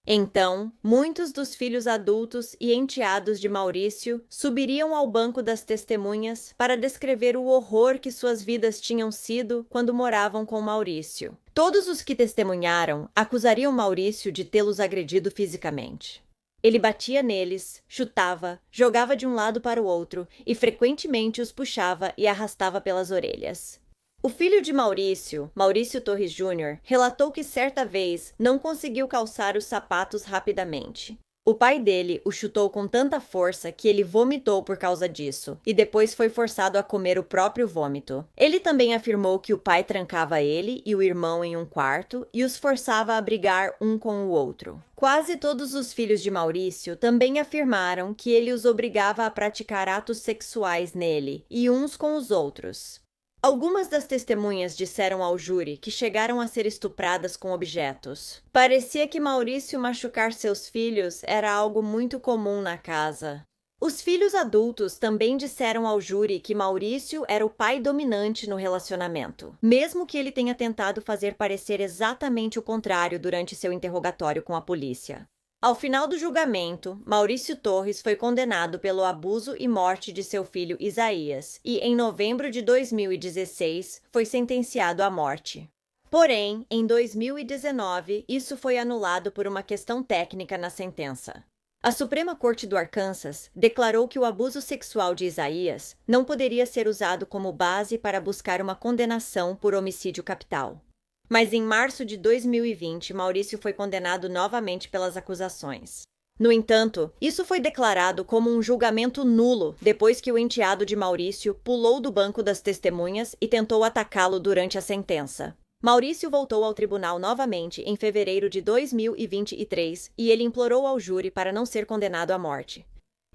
Então, muitos dos filhos adultos e enteados de Maurício subiriam ao banco das testemunhas para descrever o horror que suas vidas tinham sido quando moravam com Maurício. Todos os que testemunharam acusariam Maurício de tê-los agredido fisicamente. Ele batia neles, chutava, jogava de um lado para o outro e frequentemente os puxava e arrastava pelas orelhas. O filho de Maurício, Maurício Torres Jr., relatou que certa vez não conseguiu calçar os sapatos rapidamente. O pai dele o chutou com tanta força que ele vomitou por causa disso, e depois foi forçado a comer o próprio vômito. Ele também afirmou que o pai trancava ele e o irmão em um quarto e os forçava a brigar um com o outro. Quase todos os filhos de Maurício também afirmaram que ele os obrigava a praticar atos sexuais nele, e uns com os outros. Algumas das testemunhas disseram ao júri que chegaram a ser estupradas com objetos. Parecia que Maurício machucar seus filhos era algo muito comum na casa. Os filhos adultos também disseram ao júri que Maurício era o pai dominante no relacionamento, mesmo que ele tenha tentado fazer parecer exatamente o contrário durante seu interrogatório com a polícia. Ao final do julgamento, Maurício Torres foi condenado pelo abuso e morte de seu filho Isaías e, em novembro de 2016, foi sentenciado à morte. Porém, em 2019, isso foi anulado por uma questão técnica na sentença. A Suprema Corte do Arkansas declarou que o abuso sexual de Isaías não poderia ser usado como base para buscar uma condenação por homicídio capital. Mas em março de 2020, Maurício foi condenado novamente pelas acusações. No entanto, isso foi declarado como um julgamento nulo depois que o enteado de Maurício pulou do banco das testemunhas e tentou atacá-lo durante a sentença. Maurício voltou ao tribunal novamente em fevereiro de 2023 e ele implorou ao júri para não ser condenado à morte.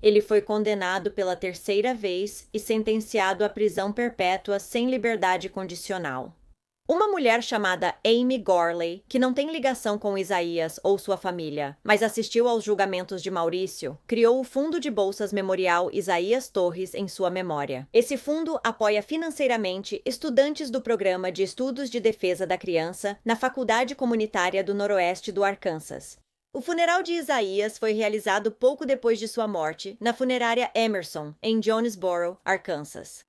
Ele foi condenado pela terceira vez e sentenciado à prisão perpétua sem liberdade condicional. Uma mulher chamada Amy Gorley, que não tem ligação com Isaías ou sua família, mas assistiu aos julgamentos de Maurício, criou o Fundo de Bolsas Memorial Isaías Torres em sua memória. Esse fundo apoia financeiramente estudantes do Programa de Estudos de Defesa da Criança na Faculdade Comunitária do Noroeste do Arkansas. O funeral de Isaías foi realizado pouco depois de sua morte, na funerária Emerson, em Jonesboro, Arkansas.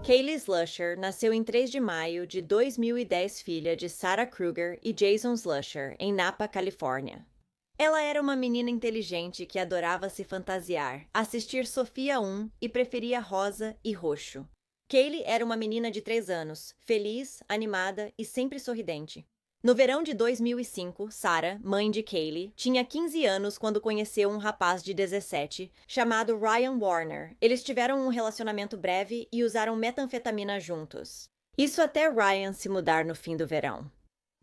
Kaylee Slusher nasceu em 3 de maio de 2010, filha de Sarah Kruger e Jason Slusher, em Napa, Califórnia. Ela era uma menina inteligente que adorava se fantasiar, assistir Sofia 1 e preferia rosa e roxo. Kaylee era uma menina de 3 anos, feliz, animada e sempre sorridente. No verão de 2005, Sarah, mãe de Kaylee, tinha 15 anos quando conheceu um rapaz de 17, chamado Ryan Warner. Eles tiveram um relacionamento breve e usaram metanfetamina juntos. Isso até Ryan se mudar no fim do verão.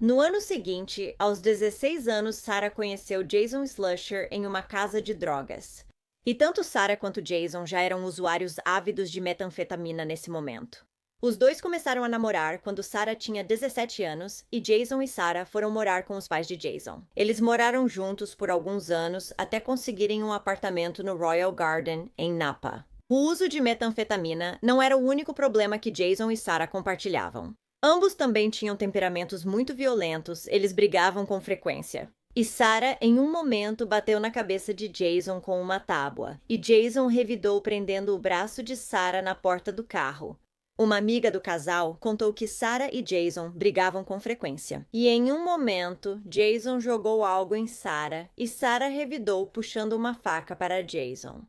No ano seguinte, aos 16 anos, Sarah conheceu Jason Slusher em uma casa de drogas. E tanto Sarah quanto Jason já eram usuários ávidos de metanfetamina nesse momento. Os dois começaram a namorar quando Sarah tinha 17 anos e Jason e Sarah foram morar com os pais de Jason. Eles moraram juntos por alguns anos até conseguirem um apartamento no Royal Garden, em Napa. O uso de metanfetamina não era o único problema que Jason e Sarah compartilhavam. Ambos também tinham temperamentos muito violentos, eles brigavam com frequência. E Sarah, em um momento, bateu na cabeça de Jason com uma tábua, e Jason revidou prendendo o braço de Sarah na porta do carro. Uma amiga do casal contou que Sarah e Jason brigavam com frequência. E em um momento, Jason jogou algo em Sarah e Sarah revidou puxando uma faca para Jason.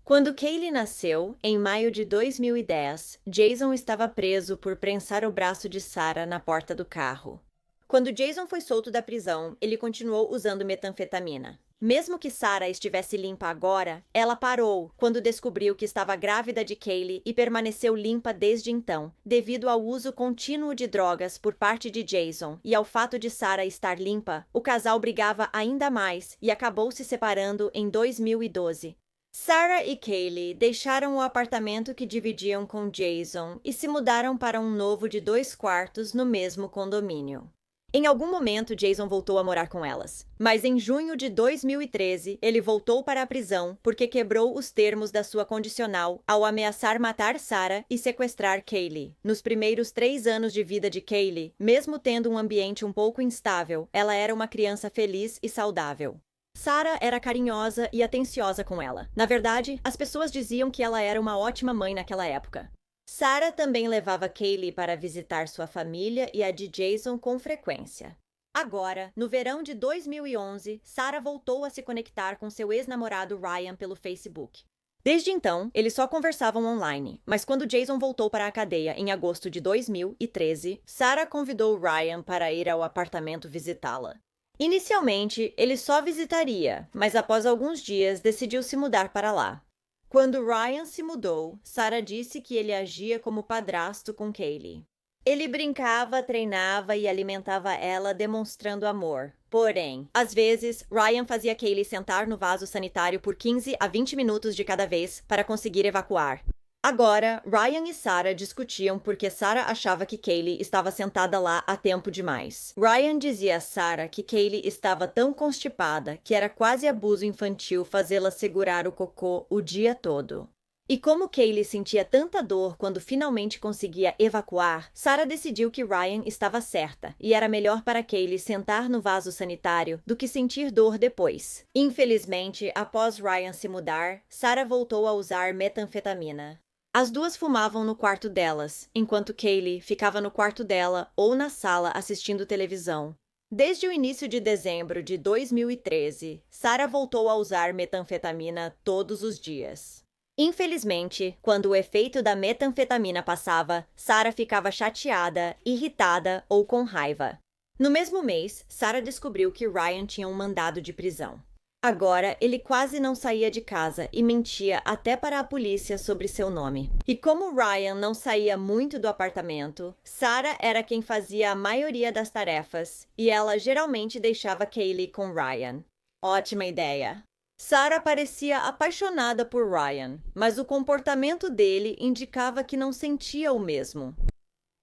Quando Kaylee nasceu, em maio de 2010, Jason estava preso por prensar o braço de Sarah na porta do carro. Quando Jason foi solto da prisão, ele continuou usando metanfetamina. Mesmo que Sarah estivesse limpa agora, ela parou quando descobriu que estava grávida de Kaylee e permaneceu limpa desde então, devido ao uso contínuo de drogas por parte de Jason e ao fato de Sarah estar limpa. O casal brigava ainda mais e acabou se separando em 2012. Sarah e Kaylee deixaram o apartamento que dividiam com Jason e se mudaram para um novo de 2 quartos no mesmo condomínio. Em algum momento, Jason voltou a morar com elas. Mas em junho de 2013, ele voltou para a prisão porque quebrou os termos da sua condicional ao ameaçar matar Sarah e sequestrar Kaylee. Nos primeiros 3 anos de vida de Kaylee, mesmo tendo um ambiente um pouco instável, ela era uma criança feliz e saudável. Sarah era carinhosa e atenciosa com ela. Na verdade, as pessoas diziam que ela era uma ótima mãe naquela época. Sarah também levava Kaylee para visitar sua família e a de Jason com frequência. Agora, no verão de 2011, Sarah voltou a se conectar com seu ex-namorado Ryan pelo Facebook. Desde então, eles só conversavam online, mas quando Jason voltou para a cadeia em agosto de 2013, Sarah convidou Ryan para ir ao apartamento visitá-la. Inicialmente, ele só visitaria, mas após alguns dias decidiu se mudar para lá. Quando Ryan se mudou, Sarah disse que ele agia como padrasto com Kaylee. Ele brincava, treinava e alimentava ela demonstrando amor. Porém, às vezes, Ryan fazia Kaylee sentar no vaso sanitário por 15 a 20 minutos de cada vez para conseguir evacuar. Agora, Ryan e Sarah discutiam porque Sarah achava que Kaylee estava sentada lá há tempo demais. Ryan dizia a Sarah que Kaylee estava tão constipada que era quase abuso infantil fazê-la segurar o cocô o dia todo. E como Kaylee sentia tanta dor quando finalmente conseguia evacuar, Sarah decidiu que Ryan estava certa e era melhor para Kaylee sentar no vaso sanitário do que sentir dor depois. Infelizmente, após Ryan se mudar, Sarah voltou a usar metanfetamina. As duas fumavam no quarto delas, enquanto Kaylee ficava no quarto dela ou na sala assistindo televisão. Desde o início de dezembro de 2013, Sarah voltou a usar metanfetamina todos os dias. Infelizmente, quando o efeito da metanfetamina passava, Sarah ficava chateada, irritada ou com raiva. No mesmo mês, Sarah descobriu que Ryan tinha um mandado de prisão. Agora, ele quase não saía de casa e mentia até para a polícia sobre seu nome. E como Ryan não saía muito do apartamento, Sarah era quem fazia a maioria das tarefas e ela geralmente deixava Kaylee com Ryan. Ótima ideia! Sarah parecia apaixonada por Ryan, mas o comportamento dele indicava que não sentia o mesmo.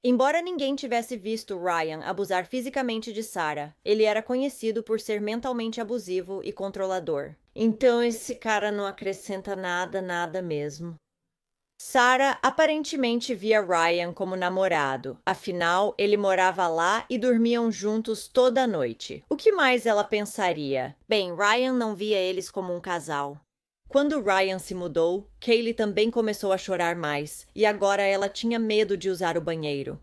Embora ninguém tivesse visto Ryan abusar fisicamente de Sarah, ele era conhecido por ser mentalmente abusivo e controlador. Então esse cara não acrescenta nada mesmo. Sarah aparentemente via Ryan como namorado, afinal ele morava lá e dormiam juntos toda a noite. O que mais ela pensaria? Bem, Ryan não via eles como um casal. Quando Ryan se mudou, Kaylee também começou a chorar mais, e agora ela tinha medo de usar o banheiro.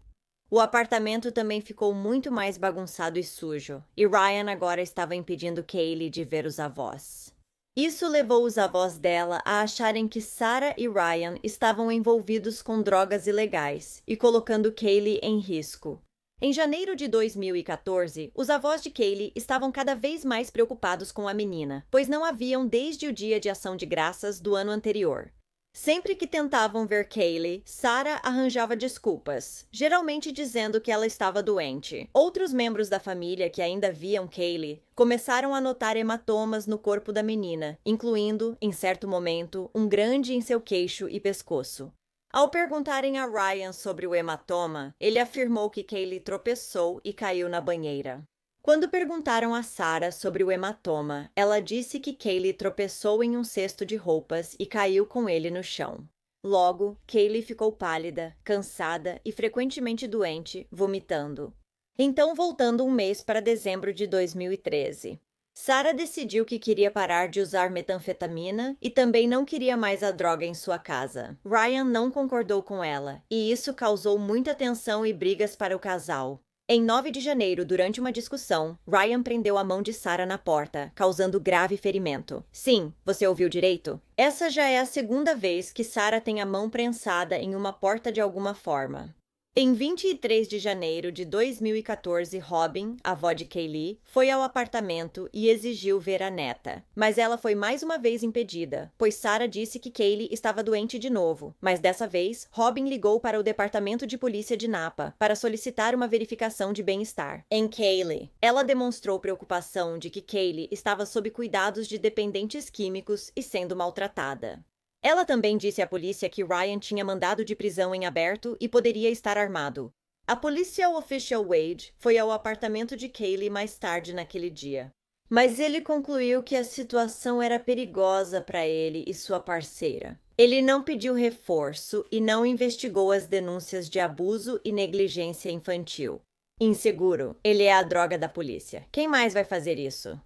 O apartamento também ficou muito mais bagunçado e sujo, e Ryan agora estava impedindo Kaylee de ver os avós. Isso levou os avós dela a acharem que Sarah e Ryan estavam envolvidos com drogas ilegais e colocando Kaylee em risco. Em janeiro de 2014, os avós de Kaylee estavam cada vez mais preocupados com a menina, pois não a viam desde o dia de ação de graças do ano anterior. Sempre que tentavam ver Kaylee, Sarah arranjava desculpas, geralmente dizendo que ela estava doente. Outros membros da família que ainda viam Kaylee começaram a notar hematomas no corpo da menina, incluindo, em certo momento, um grande em seu queixo e pescoço. Ao perguntarem a Ryan sobre o hematoma, ele afirmou que Kaylee tropeçou e caiu na banheira. Quando perguntaram a Sarah sobre o hematoma, ela disse que Kaylee tropeçou em um cesto de roupas e caiu com ele no chão. Logo, Kaylee ficou pálida, cansada e frequentemente doente, vomitando. Então, voltando um mês para dezembro de 2013. Sarah decidiu que queria parar de usar metanfetamina e também não queria mais a droga em sua casa. Ryan não concordou com ela, e isso causou muita tensão e brigas para o casal. Em 9 de janeiro, durante uma discussão, Ryan prendeu a mão de Sarah na porta, causando grave ferimento. Sim, você ouviu direito? Essa já é a segunda vez que Sarah tem a mão prensada em uma porta de alguma forma. Em 23 de janeiro de 2014, Robin, avó de Kaylee, foi ao apartamento e exigiu ver a neta. Mas ela foi mais uma vez impedida, pois Sarah disse que Kaylee estava doente de novo. Mas dessa vez, Robin ligou para o departamento de polícia de Napa para solicitar uma verificação de bem-estar em Kaylee. Ela demonstrou preocupação de que Kaylee estava sob cuidados de dependentes químicos e sendo maltratada. Ela também disse à polícia que Ryan tinha mandado de prisão em aberto e poderia estar armado. A Policial Official Wade foi ao apartamento de Kaylee mais tarde naquele dia. Mas ele concluiu que a situação era perigosa para ele e sua parceira. Ele não pediu reforço e não investigou as denúncias de abuso e negligência infantil. Inseguro, ele é a droga da polícia. Quem mais vai fazer isso?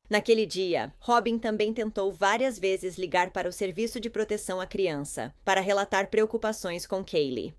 Naquele dia, Robin também tentou várias vezes ligar para o Serviço de Proteção à Criança, para relatar preocupações com Kaylee.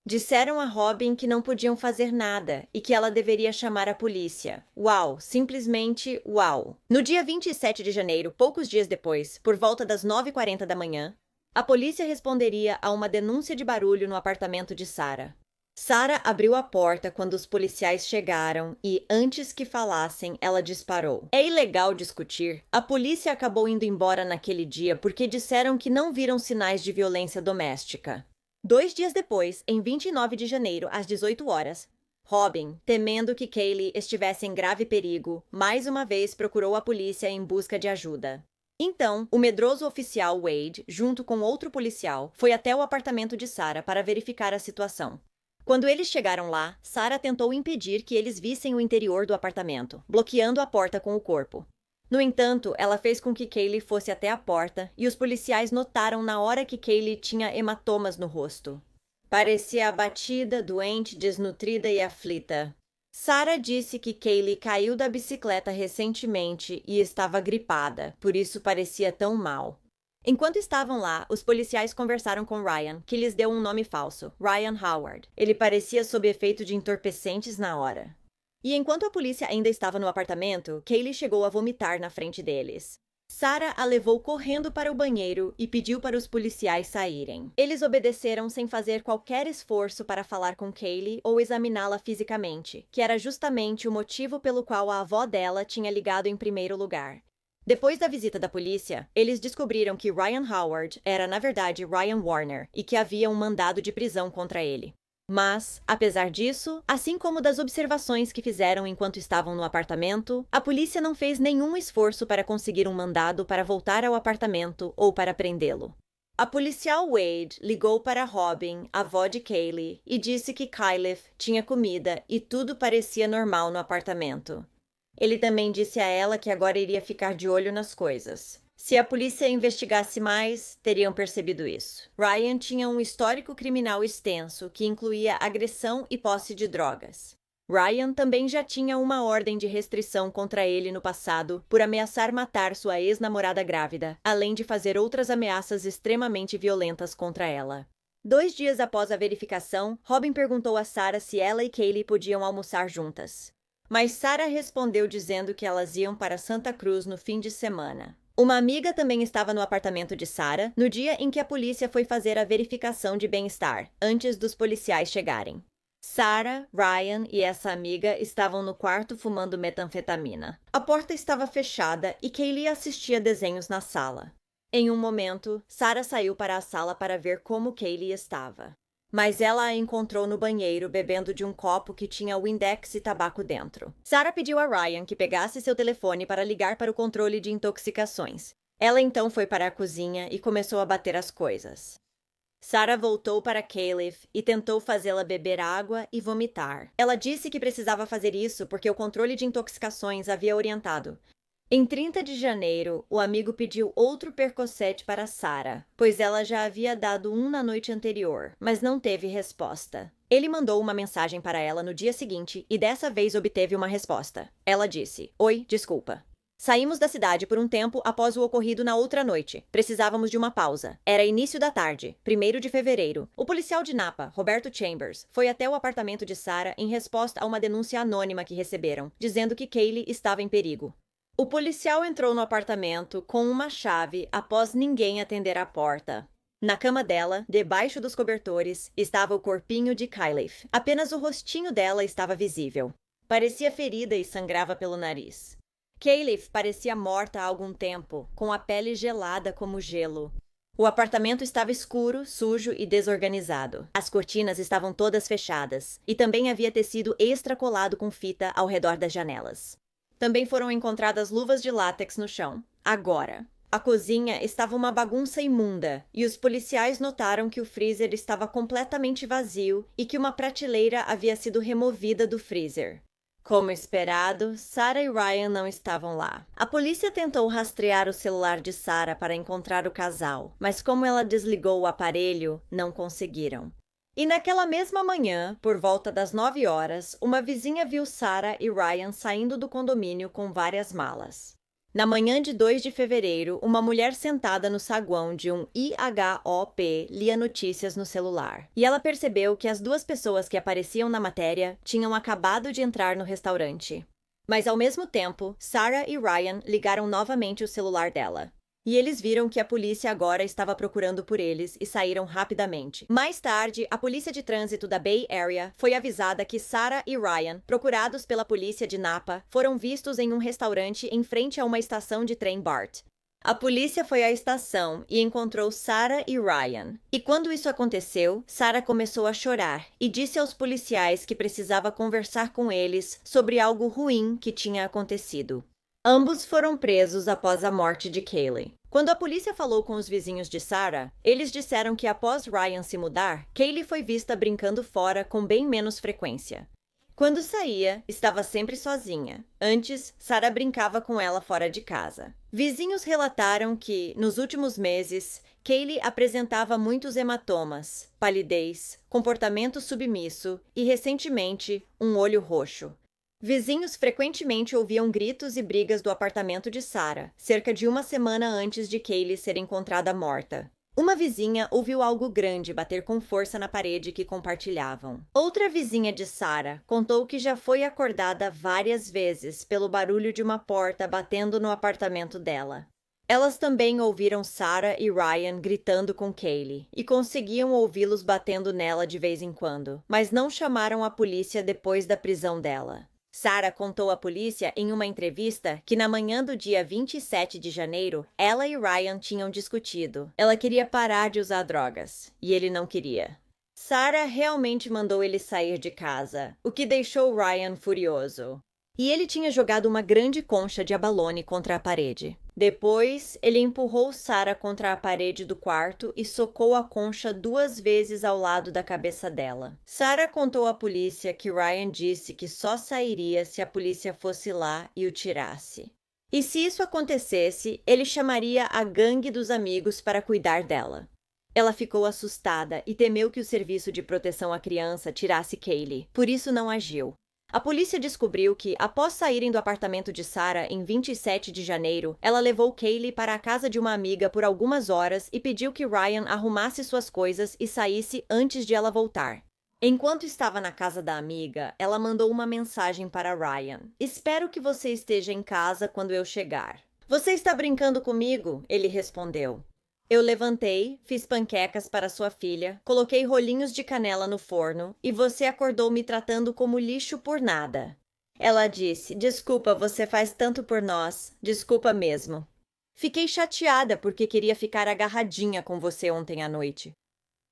Disseram a Robin que não podiam fazer nada e que ela deveria chamar a polícia. Uau, simplesmente uau! No dia 27 de janeiro, poucos dias depois, por volta das 9h40 da manhã, a polícia responderia a uma denúncia de barulho no apartamento de Sarah. Sarah abriu a porta quando os policiais chegaram e, antes que falassem, ela disparou. É ilegal discutir. A polícia acabou indo embora naquele dia porque disseram que não viram sinais de violência doméstica. 2 dias depois, em 29 de janeiro, às 18 horas, Robin, temendo que Kaylee estivesse em grave perigo, mais uma vez procurou a polícia em busca de ajuda. Então, o medroso oficial Wade, junto com outro policial, foi até o apartamento de Sarah para verificar a situação. Quando eles chegaram lá, Sarah tentou impedir que eles vissem o interior do apartamento, bloqueando a porta com o corpo. No entanto, ela fez com que Kaylee fosse até a porta e os policiais notaram na hora que Kaylee tinha hematomas no rosto. Parecia abatida, doente, desnutrida e aflita. Sarah disse que Kaylee caiu da bicicleta recentemente e estava gripada, por isso parecia tão mal. Enquanto estavam lá, os policiais conversaram com Ryan, que lhes deu um nome falso, Ryan Howard. Ele parecia sob efeito de entorpecentes na hora. E enquanto a polícia ainda estava no apartamento, Kaylee chegou a vomitar na frente deles. Sarah a levou correndo para o banheiro e pediu para os policiais saírem. Eles obedeceram sem fazer qualquer esforço para falar com Kaylee ou examiná-la fisicamente, que era justamente o motivo pelo qual a avó dela tinha ligado em primeiro lugar. Depois da visita da polícia, eles descobriram que Ryan Howard era, na verdade, Ryan Warner e que havia um mandado de prisão contra ele. Mas, apesar disso, assim como das observações que fizeram enquanto estavam no apartamento, a polícia não fez nenhum esforço para conseguir um mandado para voltar ao apartamento ou para prendê-lo. A policial Wade ligou para Robin, avó de Kaylee, e disse que Kyleth tinha comida e tudo parecia normal no apartamento. Ele também disse a ela que agora iria ficar de olho nas coisas. Se a polícia investigasse mais, teriam percebido isso. Ryan tinha um histórico criminal extenso que incluía agressão e posse de drogas. Ryan também já tinha uma ordem de restrição contra ele no passado por ameaçar matar sua ex-namorada grávida, além de fazer outras ameaças extremamente violentas contra ela. 2 dias após a verificação, Robin perguntou a Sarah se ela e Kaylee podiam almoçar juntas. Mas Sarah respondeu dizendo que elas iam para Santa Cruz no fim de semana. Uma amiga também estava no apartamento de Sarah no dia em que a polícia foi fazer a verificação de bem-estar, antes dos policiais chegarem. Sarah, Ryan e essa amiga estavam no quarto fumando metanfetamina. A porta estava fechada e Kaylee assistia desenhos na sala. Em um momento, Sarah saiu para a sala para ver como Kaylee estava. Mas ela a encontrou no banheiro bebendo de um copo que tinha Windex e tabaco dentro. Sarah pediu a Ryan que pegasse seu telefone para ligar para o controle de intoxicações. Ela então foi para a cozinha e começou a bater as coisas. Sarah voltou para Caleb e tentou fazê-la beber água e vomitar. Ela disse que precisava fazer isso porque o controle de intoxicações havia orientado. Em 30 de janeiro, o amigo pediu outro Percocet para Sarah, pois ela já havia dado um na noite anterior, mas não teve resposta. Ele mandou uma mensagem para ela no dia seguinte e dessa vez obteve uma resposta. Ela disse: "Oi, desculpa. Saímos da cidade por um tempo após o ocorrido na outra noite. Precisávamos de uma pausa. Era início da tarde, 1º de fevereiro. O policial de Napa, Roberto Chambers, foi até o apartamento de Sarah em resposta a uma denúncia anônima que receberam, dizendo que Kaylee estava em perigo. O policial entrou no apartamento com uma chave após ninguém atender a porta. Na cama dela, debaixo dos cobertores, estava o corpinho de Caleb. Apenas o rostinho dela estava visível. Parecia ferida e sangrava pelo nariz. Caleb parecia morta há algum tempo, com a pele gelada como gelo. O apartamento estava escuro, sujo e desorganizado. As cortinas estavam todas fechadas, e também havia tecido extracolado com fita ao redor das janelas. Também foram encontradas luvas de látex no chão. Agora, a cozinha estava uma bagunça imunda, e os policiais notaram que o freezer estava completamente vazio e que uma prateleira havia sido removida do freezer. Como esperado, Sarah e Ryan não estavam lá. A polícia tentou rastrear o celular de Sarah para encontrar o casal, mas como ela desligou o aparelho, não conseguiram. E naquela mesma manhã, por volta das 9 horas, uma vizinha viu Sarah e Ryan saindo do condomínio com várias malas. Na manhã de 2 de fevereiro, uma mulher sentada no saguão de um IHOP lia notícias no celular. E ela percebeu que as duas pessoas que apareciam na matéria tinham acabado de entrar no restaurante. Mas ao mesmo tempo, Sarah e Ryan ligaram novamente o celular dela. E eles viram que a polícia agora estava procurando por eles e saíram rapidamente. Mais tarde, a polícia de trânsito da Bay Area foi avisada que Sarah e Ryan, procurados pela polícia de Napa, foram vistos em um restaurante em frente a uma estação de trem BART. A polícia foi à estação e encontrou Sarah e Ryan. E quando isso aconteceu, Sarah começou a chorar e disse aos policiais que precisava conversar com eles sobre algo ruim que tinha acontecido. Ambos foram presos após a morte de Kaylee. Quando a polícia falou com os vizinhos de Sarah, eles disseram que após Ryan se mudar, Kaylee foi vista brincando fora com bem menos frequência. Quando saía, estava sempre sozinha. Antes, Sarah brincava com ela fora de casa. Vizinhos relataram que, nos últimos meses, Kaylee apresentava muitos hematomas, palidez, comportamento submisso e, recentemente, um olho roxo. Vizinhos frequentemente ouviam gritos e brigas do apartamento de Sarah, cerca de uma semana antes de Kaylee ser encontrada morta. Uma vizinha ouviu algo grande bater com força na parede que compartilhavam. Outra vizinha de Sarah contou que já foi acordada várias vezes pelo barulho de uma porta batendo no apartamento dela. Elas também ouviram Sarah e Ryan gritando com Kaylee e conseguiam ouvi-los batendo nela de vez em quando, mas não chamaram a polícia depois da prisão dela. Sarah contou à polícia em uma entrevista que na manhã do dia 27 de janeiro, ela e Ryan tinham discutido. Ela queria parar de usar drogas, e ele não queria. Sarah realmente mandou ele sair de casa, o que deixou Ryan furioso. E ele tinha jogado uma grande concha de abalone contra a parede. Depois, ele empurrou Sarah contra a parede do quarto e socou a concha 2 vezes ao lado da cabeça dela. Sarah contou à polícia que Ryan disse que só sairia se a polícia fosse lá e o tirasse. E se isso acontecesse, ele chamaria a gangue dos amigos para cuidar dela. Ela ficou assustada e temeu que o serviço de proteção à criança tirasse Kaylee, por isso não agiu. A polícia descobriu que, após saírem do apartamento de Sarah em 27 de janeiro, ela levou Kaylee para a casa de uma amiga por algumas horas e pediu que Ryan arrumasse suas coisas e saísse antes de ela voltar. Enquanto estava na casa da amiga, ela mandou uma mensagem para Ryan. "Espero que você esteja em casa quando eu chegar." "Você está brincando comigo?" ele respondeu. "Eu levantei, fiz panquecas para sua filha, coloquei rolinhos de canela no forno e você acordou me tratando como lixo por nada." Ela disse: "Desculpa, você faz tanto por nós. Desculpa mesmo. Fiquei chateada porque queria ficar agarradinha com você ontem à noite."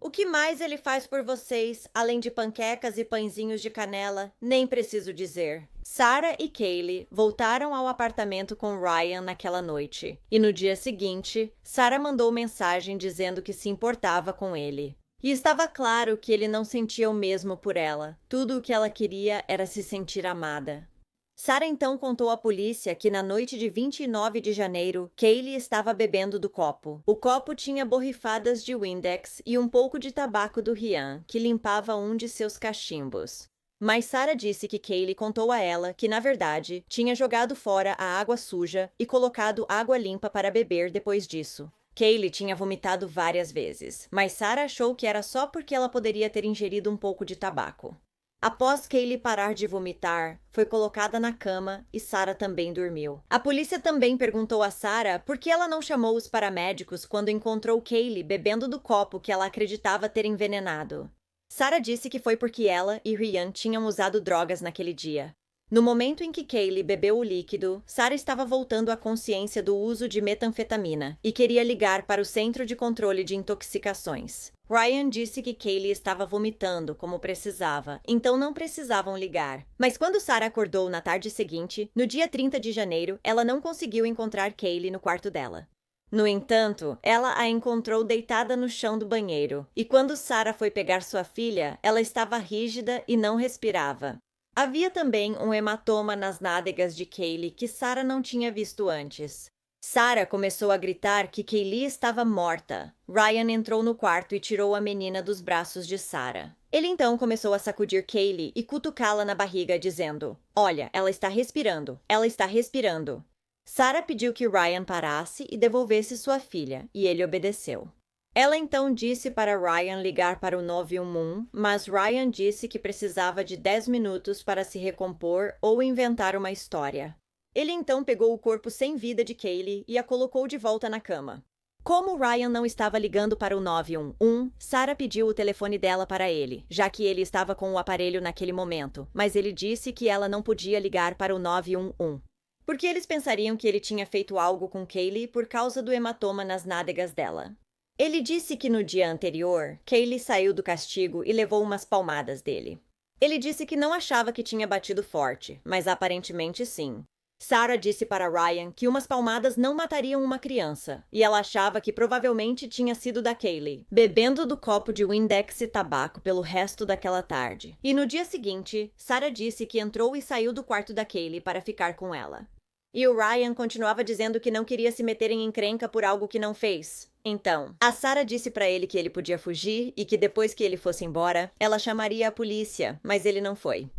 "O que mais ele faz por vocês, além de panquecas e pãezinhos de canela? Nem preciso dizer." Sarah e Kaylee voltaram ao apartamento com Ryan naquela noite. E no dia seguinte, Sarah mandou mensagem dizendo que se importava com ele. E estava claro que ele não sentia o mesmo por ela. Tudo o que ela queria era se sentir amada. Sarah então contou à polícia que na noite de 29 de janeiro, Kaylee estava bebendo do copo. O copo tinha borrifadas de Windex e um pouco de tabaco do Ryan, que limpava um de seus cachimbos. Mas Sarah disse que Kaylee contou a ela que, na verdade, tinha jogado fora a água suja e colocado água limpa para beber depois disso. Kaylee tinha vomitado várias vezes, mas Sarah achou que era só porque ela poderia ter ingerido um pouco de tabaco. Após Kaylee parar de vomitar, foi colocada na cama e Sarah também dormiu. A polícia também perguntou a Sarah por que ela não chamou os paramédicos quando encontrou Kaylee bebendo do copo que ela acreditava ter envenenado. Sarah disse que foi porque ela e Ryan tinham usado drogas naquele dia. No momento em que Kaylee bebeu o líquido, Sarah estava voltando à consciência do uso de metanfetamina e queria ligar para o Centro de Controle de Intoxicações. Ryan disse que Kaylee estava vomitando como precisava, então não precisavam ligar. Mas quando Sarah acordou na tarde seguinte, no dia 30 de janeiro, ela não conseguiu encontrar Kaylee no quarto dela. No entanto, ela a encontrou deitada no chão do banheiro, e quando Sarah foi pegar sua filha, ela estava rígida e não respirava. Havia também um hematoma nas nádegas de Kaylee que Sarah não tinha visto antes. Sarah começou a gritar que Kaylee estava morta. Ryan entrou no quarto e tirou a menina dos braços de Sarah. Ele então começou a sacudir Kaylee e cutucá-la na barriga, dizendo: "Olha, ela está respirando, ela está respirando." Sarah pediu que Ryan parasse e devolvesse sua filha, e ele obedeceu. Ela então disse para Ryan ligar para o 911, mas Ryan disse que precisava de 10 minutos para se recompor ou inventar uma história. Ele então pegou o corpo sem vida de Kaylee e a colocou de volta na cama. Como Ryan não estava ligando para o 911, Sarah pediu o telefone dela para ele, já que ele estava com o aparelho naquele momento, mas ele disse que ela não podia ligar para o 911. Porque eles pensariam que ele tinha feito algo com Kaylee por causa do hematoma nas nádegas dela. Ele disse que no dia anterior, Kaylee saiu do castigo e levou umas palmadas dele. Ele disse que não achava que tinha batido forte, mas aparentemente sim. Sarah disse para Ryan que umas palmadas não matariam uma criança, e ela achava que provavelmente tinha sido da Kaylee, bebendo do copo de Windex e tabaco pelo resto daquela tarde. E no dia seguinte, Sarah disse que entrou e saiu do quarto da Kaylee para ficar com ela. E o Ryan continuava dizendo que não queria se meter em encrenca por algo que não fez. Então, a Sarah disse para ele que ele podia fugir e que depois que ele fosse embora, ela chamaria a polícia, mas ele não foi.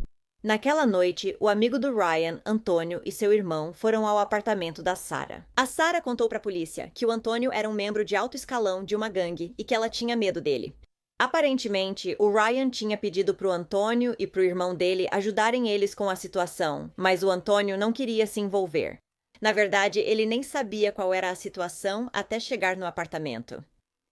Naquela noite, o amigo do Ryan, Antônio, e seu irmão foram ao apartamento da Sarah. A Sarah contou para a polícia que o Antônio era um membro de alto escalão de uma gangue e que ela tinha medo dele. Aparentemente, o Ryan tinha pedido para o Antônio e para o irmão dele ajudarem eles com a situação, mas o Antônio não queria se envolver. Na verdade, ele nem sabia qual era a situação até chegar no apartamento.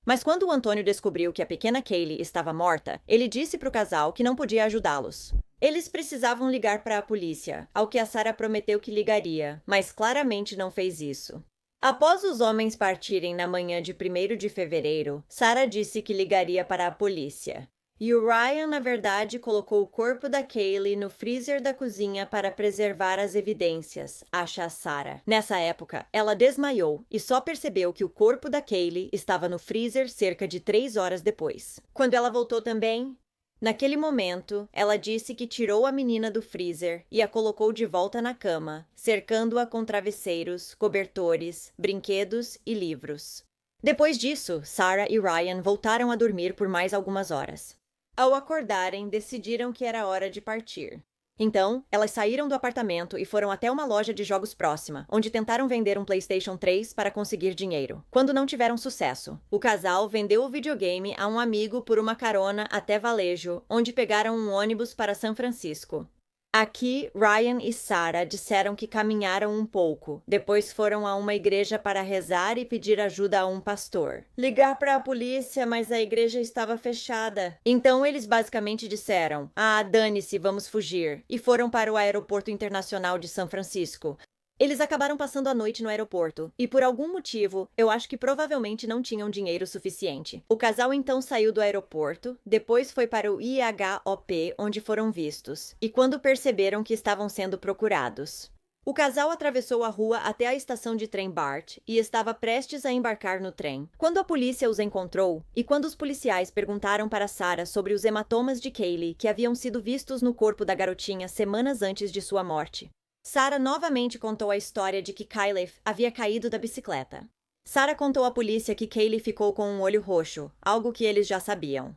Mas quando o Antônio descobriu que a pequena Kaylee estava morta, ele disse para o casal que não podia ajudá-los. Eles precisavam ligar para a polícia, ao que a Sarah prometeu que ligaria, mas claramente não fez isso. Após os homens partirem na manhã de 1º de fevereiro, Sarah disse que ligaria para a polícia. E o Ryan, na verdade, colocou o corpo da Kaylee no freezer da cozinha para preservar as evidências, acha a Sarah. Nessa época, ela desmaiou e só percebeu que o corpo da Kaylee estava no freezer cerca de 3 horas depois. Quando ela voltou também, naquele momento, ela disse que tirou a menina do freezer e a colocou de volta na cama, cercando-a com travesseiros, cobertores, brinquedos e livros. Depois disso, Sarah e Ryan voltaram a dormir por mais algumas horas. Ao acordarem, decidiram que era hora de partir. Então, elas saíram do apartamento e foram até uma loja de jogos próxima, onde tentaram vender um PlayStation 3 para conseguir dinheiro. Quando não tiveram sucesso, o casal vendeu o videogame a um amigo por uma carona até Valejo, onde pegaram um ônibus para São Francisco. Aqui, Ryan e Sarah disseram que caminharam um pouco. Depois foram a uma igreja para rezar e pedir ajuda a um pastor. Ligar para a polícia, mas a igreja estava fechada. Então eles basicamente disseram: "Ah, dane-se, vamos fugir", e foram para o aeroporto internacional de São Francisco. Eles acabaram passando a noite no aeroporto, e por algum motivo, eu acho que provavelmente não tinham dinheiro suficiente. O casal então saiu do aeroporto, depois foi para o IHOP, onde foram vistos, e quando perceberam que estavam sendo procurados. O casal atravessou a rua até a estação de trem BART e estava prestes a embarcar no trem, quando a polícia os encontrou e quando os policiais perguntaram para Sarah sobre os hematomas de Kaylee que haviam sido vistos no corpo da garotinha semanas antes de sua morte. Sarah novamente contou a história de que Kaylee havia caído da bicicleta. Sarah contou à polícia que Kaylee ficou com um olho roxo, algo que eles já sabiam.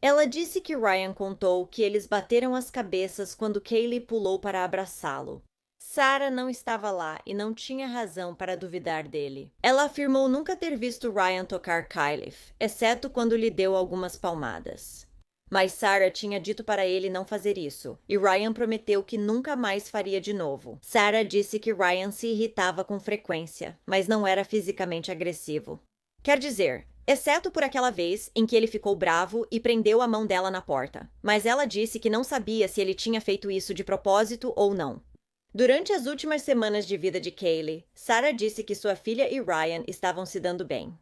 Ela disse que Ryan contou que eles bateram as cabeças quando Kaylee pulou para abraçá-lo. Sarah não estava lá e não tinha razão para duvidar dele. Ela afirmou nunca ter visto Ryan tocar Kaylee, exceto quando lhe deu algumas palmadas. Mas Sarah tinha dito para ele não fazer isso, e Ryan prometeu que nunca mais faria de novo. Sarah disse que Ryan se irritava com frequência, mas não era fisicamente agressivo. Quer dizer, exceto por aquela vez em que ele ficou bravo e prendeu a mão dela na porta. Mas ela disse que não sabia se ele tinha feito isso de propósito ou não. Durante as últimas semanas de vida de Kaylee, Sarah disse que sua filha e Ryan estavam se dando bem.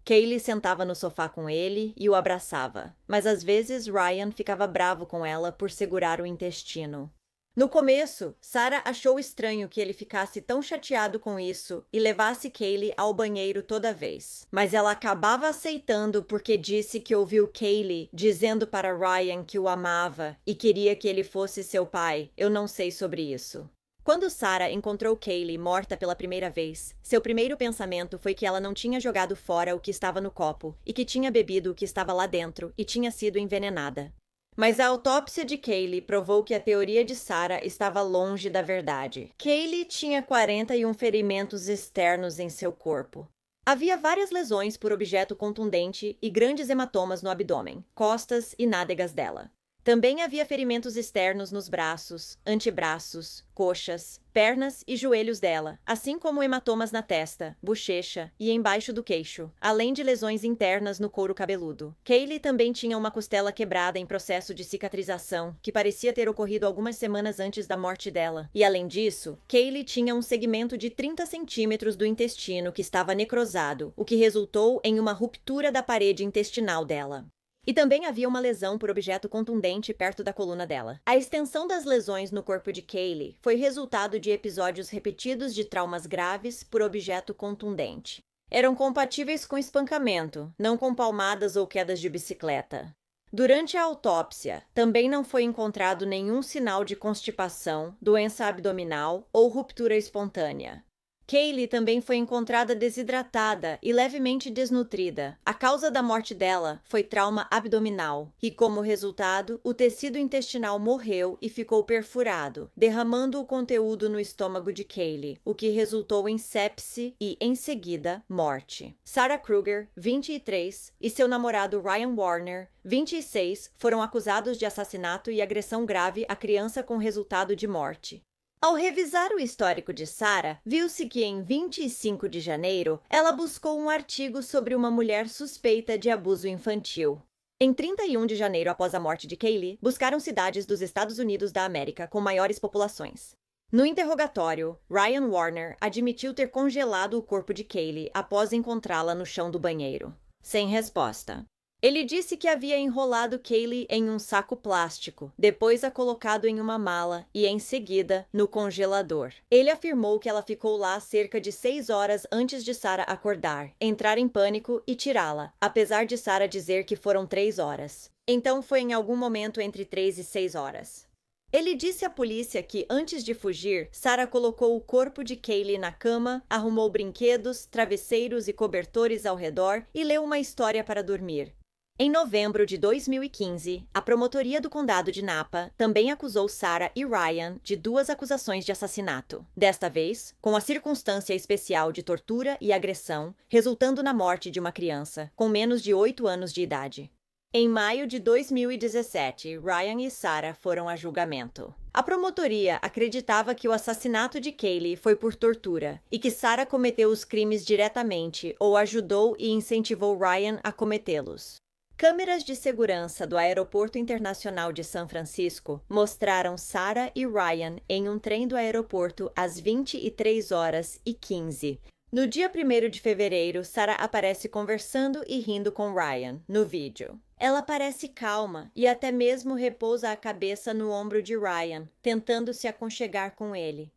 Kaylee sentava no sofá com ele e o abraçava, mas às vezes Ryan ficava bravo com ela por segurar o intestino. No começo, Sarah achou estranho que ele ficasse tão chateado com isso e levasse Kaylee ao banheiro toda vez. Mas ela acabava aceitando porque disse que ouviu Kaylee dizendo para Ryan que o amava e queria que ele fosse seu pai. Eu não sei sobre isso. Quando Sarah encontrou Kaylee morta pela primeira vez, seu primeiro pensamento foi que ela não tinha jogado fora o que estava no copo e que tinha bebido o que estava lá dentro e tinha sido envenenada. Mas a autópsia de Kaylee provou que a teoria de Sarah estava longe da verdade. Kaylee tinha 41 ferimentos externos em seu corpo. Havia várias lesões por objeto contundente e grandes hematomas no abdômen, costas e nádegas dela. Também havia ferimentos externos nos braços, antebraços, coxas, pernas e joelhos dela, assim como hematomas na testa, bochecha e embaixo do queixo, além de lesões internas no couro cabeludo. Kaylee também tinha uma costela quebrada em processo de cicatrização, que parecia ter ocorrido algumas semanas antes da morte dela. E além disso, Kaylee tinha um segmento de 30 centímetros do intestino que estava necrosado, o que resultou em uma ruptura da parede intestinal dela. E também havia uma lesão por objeto contundente perto da coluna dela. A extensão das lesões no corpo de Kaylee foi resultado de episódios repetidos de traumas graves por objeto contundente. Eram compatíveis com espancamento, não com palmadas ou quedas de bicicleta. Durante a autópsia, também não foi encontrado nenhum sinal de constipação, doença abdominal ou ruptura espontânea. Kaylee também foi encontrada desidratada e levemente desnutrida. A causa da morte dela foi trauma abdominal e, como resultado, o tecido intestinal morreu e ficou perfurado, derramando o conteúdo no estômago de Kaylee, o que resultou em sepse e, em seguida, morte. Sarah Kruger, 23, e seu namorado Ryan Warner, 26, foram acusados de assassinato e agressão grave à criança com resultado de morte. Ao revisar o histórico de Sarah, viu-se que em 25 de janeiro, ela buscou um artigo sobre uma mulher suspeita de abuso infantil. Em 31 de janeiro, após a morte de Kaylee, buscaram cidades dos Estados Unidos da América com maiores populações. No interrogatório, Ryan Warner admitiu ter congelado o corpo de Kaylee após encontrá-la no chão do banheiro. Sem resposta. Ele disse que havia enrolado Kaylee em um saco plástico, depois a colocado em uma mala e, em seguida, no congelador. Ele afirmou que ela ficou lá cerca de 6 horas antes de Sarah acordar, entrar em pânico e tirá-la, apesar de Sarah dizer que foram 3 horas. Então foi em algum momento entre 3 e 6 horas. Ele disse à polícia que, antes de fugir, Sarah colocou o corpo de Kaylee na cama, arrumou brinquedos, travesseiros e cobertores ao redor e leu uma história para dormir. Em novembro de 2015, a Promotoria do Condado de Napa também acusou Sarah e Ryan de 2 acusações de assassinato. Desta vez, com a circunstância especial de tortura e agressão, resultando na morte de uma criança, com menos de 8 anos de idade. Em maio de 2017, Ryan e Sarah foram a julgamento. A promotoria acreditava que o assassinato de Kaylee foi por tortura e que Sarah cometeu os crimes diretamente ou ajudou e incentivou Ryan a cometê-los. Câmeras de segurança do Aeroporto Internacional de São Francisco mostraram Sarah e Ryan em um trem do aeroporto às 23h15. No dia 1º de fevereiro, Sarah aparece conversando e rindo com Ryan, no vídeo. Ela parece calma e até mesmo repousa a cabeça no ombro de Ryan, tentando se aconchegar com ele.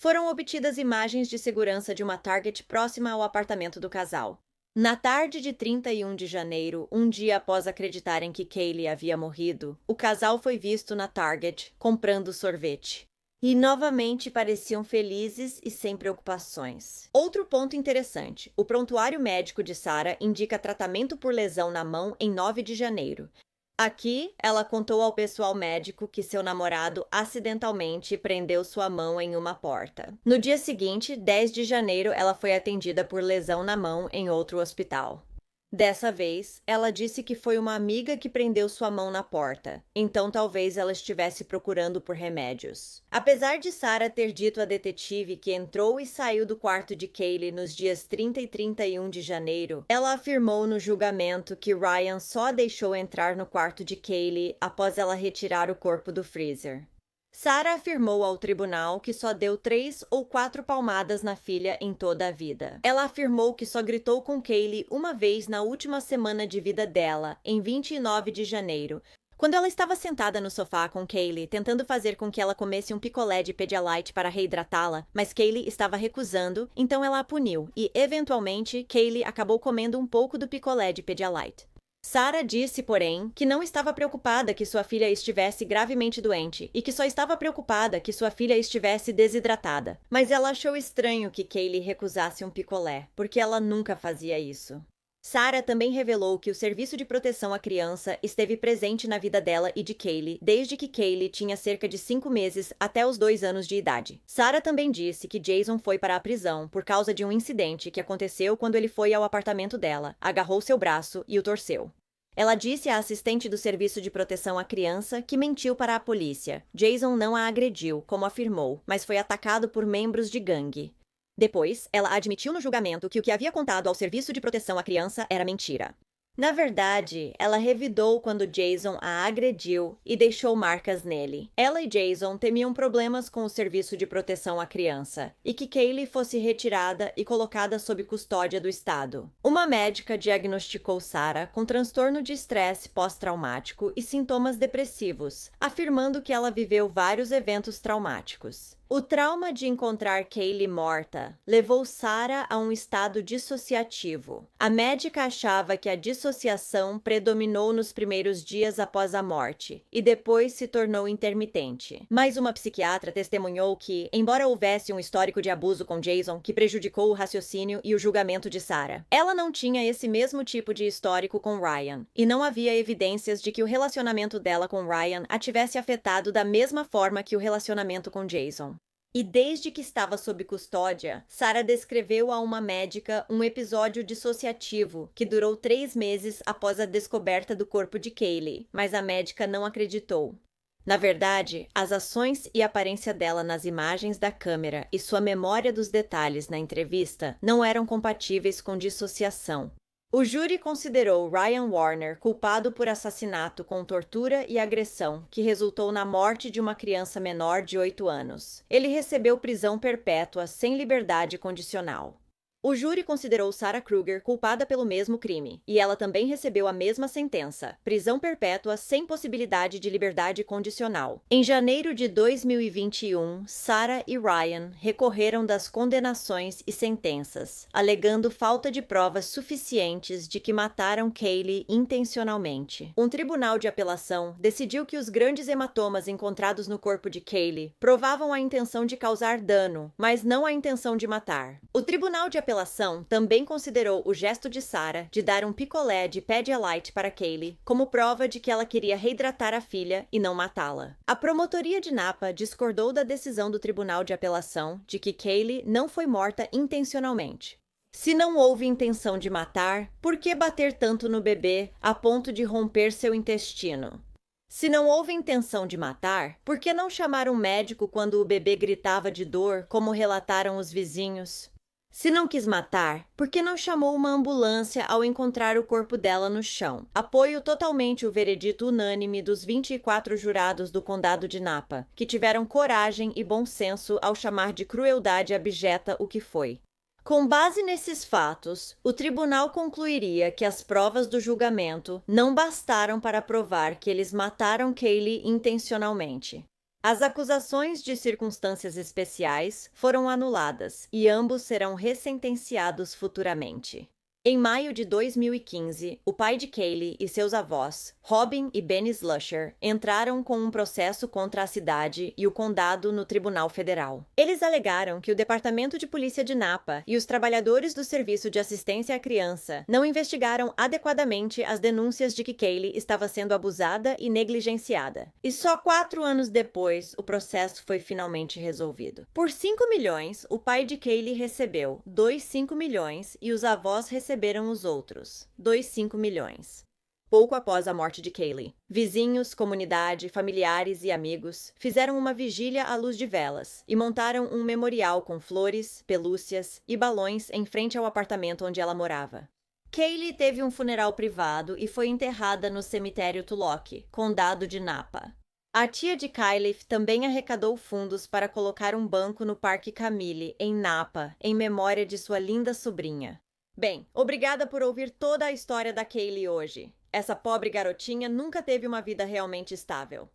Foram obtidas imagens de segurança de uma Target próxima ao apartamento do casal. Na tarde de 31 de janeiro, um dia após acreditarem que Kaylee havia morrido, o casal foi visto na Target comprando sorvete. E novamente pareciam felizes e sem preocupações. Outro ponto interessante: o prontuário médico de Sarah indica tratamento por lesão na mão em 9 de janeiro. Aqui, ela contou ao pessoal médico que seu namorado acidentalmente prendeu sua mão em uma porta. No dia seguinte, 10 de janeiro, ela foi atendida por lesão na mão em outro hospital. Dessa vez, ela disse que foi uma amiga que prendeu sua mão na porta, então talvez ela estivesse procurando por remédios. Apesar de Sarah ter dito à detetive que entrou e saiu do quarto de Kaylee nos dias 30 e 31 de janeiro, ela afirmou no julgamento que Ryan só a deixou entrar no quarto de Kaylee após ela retirar o corpo do freezer. Sarah afirmou ao tribunal que só deu 3 ou 4 palmadas na filha em toda a vida. Ela afirmou que só gritou com Kaylee uma vez na última semana de vida dela, em 29 de janeiro, quando ela estava sentada no sofá com Kaylee, tentando fazer com que ela comesse um picolé de Pedialyte para reidratá-la, mas Kaylee estava recusando, então ela a puniu e, eventualmente, Kaylee acabou comendo um pouco do picolé de Pedialyte. Sarah disse, porém, que não estava preocupada que sua filha estivesse gravemente doente e que só estava preocupada que sua filha estivesse desidratada. Mas ela achou estranho que Kaylee recusasse um picolé, porque ela nunca fazia isso. Sarah também revelou que o Serviço de Proteção à Criança esteve presente na vida dela e de Kaylee desde que Kaylee tinha cerca de 5 meses até os 2 anos de idade. Sarah também disse que Jason foi para a prisão por causa de um incidente que aconteceu quando ele foi ao apartamento dela, agarrou seu braço e o torceu. Ela disse à assistente do Serviço de Proteção à Criança que mentiu para a polícia. Jason não a agrediu, como afirmou, mas foi atacado por membros de gangue. Depois, ela admitiu no julgamento que o que havia contado ao Serviço de Proteção à Criança era mentira. Na verdade, ela revidou quando Jason a agrediu e deixou marcas nele. Ela e Jason temiam problemas com o Serviço de Proteção à Criança e que Kaylee fosse retirada e colocada sob custódia do Estado. Uma médica diagnosticou Sarah com transtorno de estresse pós-traumático e sintomas depressivos, afirmando que ela viveu vários eventos traumáticos. O trauma de encontrar Kaylee morta levou Sarah a um estado dissociativo. A médica achava que a dissociação predominou nos primeiros dias após a morte e depois se tornou intermitente. Mas uma psiquiatra testemunhou que, embora houvesse um histórico de abuso com Jason que prejudicou o raciocínio e o julgamento de Sarah, ela não tinha esse mesmo tipo de histórico com Ryan, e não havia evidências de que o relacionamento dela com Ryan a tivesse afetado da mesma forma que o relacionamento com Jason. E desde que estava sob custódia, Sarah descreveu a uma médica um episódio dissociativo que durou 3 meses após a descoberta do corpo de Kaylee, mas a médica não acreditou. Na verdade, as ações e aparência dela nas imagens da câmera e sua memória dos detalhes na entrevista não eram compatíveis com dissociação. O júri considerou Ryan Warner culpado por assassinato com tortura e agressão, que resultou na morte de uma criança menor de 8 anos. Ele recebeu prisão perpétua sem liberdade condicional. O júri considerou Sarah Kruger culpada pelo mesmo crime, e ela também recebeu a mesma sentença, prisão perpétua sem possibilidade de liberdade condicional. Em janeiro de 2021, Sarah e Ryan recorreram das condenações e sentenças, alegando falta de provas suficientes de que mataram Kaylee intencionalmente. Um tribunal de apelação decidiu que os grandes hematomas encontrados no corpo de Kaylee provavam a intenção de causar dano, mas não a intenção de matar. O tribunal de apelação também considerou o gesto de Sarah de dar um picolé de Pedialyte para Kaylee como prova de que ela queria reidratar a filha e não matá-la. A promotoria de Napa discordou da decisão do tribunal de apelação de que Kaylee não foi morta intencionalmente. Se não houve intenção de matar, por que bater tanto no bebê a ponto de romper seu intestino? Se não houve intenção de matar, por que não chamar um médico quando o bebê gritava de dor, como relataram os vizinhos? Se não quis matar, por que não chamou uma ambulância ao encontrar o corpo dela no chão? Apoio totalmente o veredito unânime dos 24 jurados do Condado de Napa, que tiveram coragem e bom senso ao chamar de crueldade abjeta o que foi. Com base nesses fatos, o tribunal concluiria que as provas do julgamento não bastaram para provar que eles mataram Kaylee intencionalmente. As acusações de circunstâncias especiais foram anuladas e ambos serão ressentenciados futuramente. Em maio de 2015, o pai de Kaylee e seus avós, Robin e Benny Slusher, entraram com um processo contra a cidade e o condado no Tribunal Federal. Eles alegaram que o Departamento de Polícia de Napa e os trabalhadores do Serviço de Assistência à Criança não investigaram adequadamente as denúncias de que Kaylee estava sendo abusada e negligenciada. E só 4 anos depois, o processo foi finalmente resolvido. Por 5 milhões, o pai de Kaylee recebeu 2,5 milhões e os avós receberam os outros, 2,5 milhões. Pouco após a morte de Kaylee, vizinhos, comunidade, familiares e amigos fizeram uma vigília à luz de velas e montaram um memorial com flores, pelúcias e balões em frente ao apartamento onde ela morava. Kaylee teve um funeral privado e foi enterrada no cemitério Tulloch, condado de Napa. A tia de Kylie também arrecadou fundos para colocar um banco no Parque Camille, em Napa, em memória de sua linda sobrinha. Bem, obrigada por ouvir toda a história da Kaylee hoje. Essa pobre garotinha nunca teve uma vida realmente estável.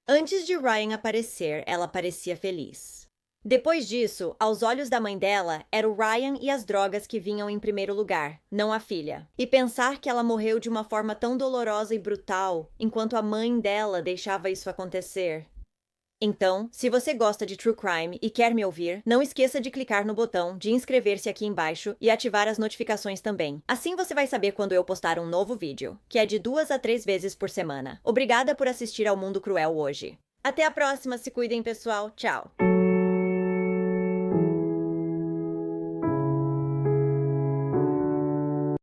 Antes de Ryan aparecer, ela parecia feliz. Depois disso, aos olhos da mãe dela, era o Ryan e as drogas que vinham em primeiro lugar, não a filha. E pensar que ela morreu de uma forma tão dolorosa e brutal, enquanto a mãe dela deixava isso acontecer. Então, se você gosta de True Crime e quer me ouvir, não esqueça de clicar no botão de inscrever-se aqui embaixo e ativar as notificações também. Assim você vai saber quando eu postar um novo vídeo, que é de 2 a 3 vezes por semana. Obrigada por assistir ao Mundo Cruel hoje. Até a próxima, se cuidem, pessoal. Tchau!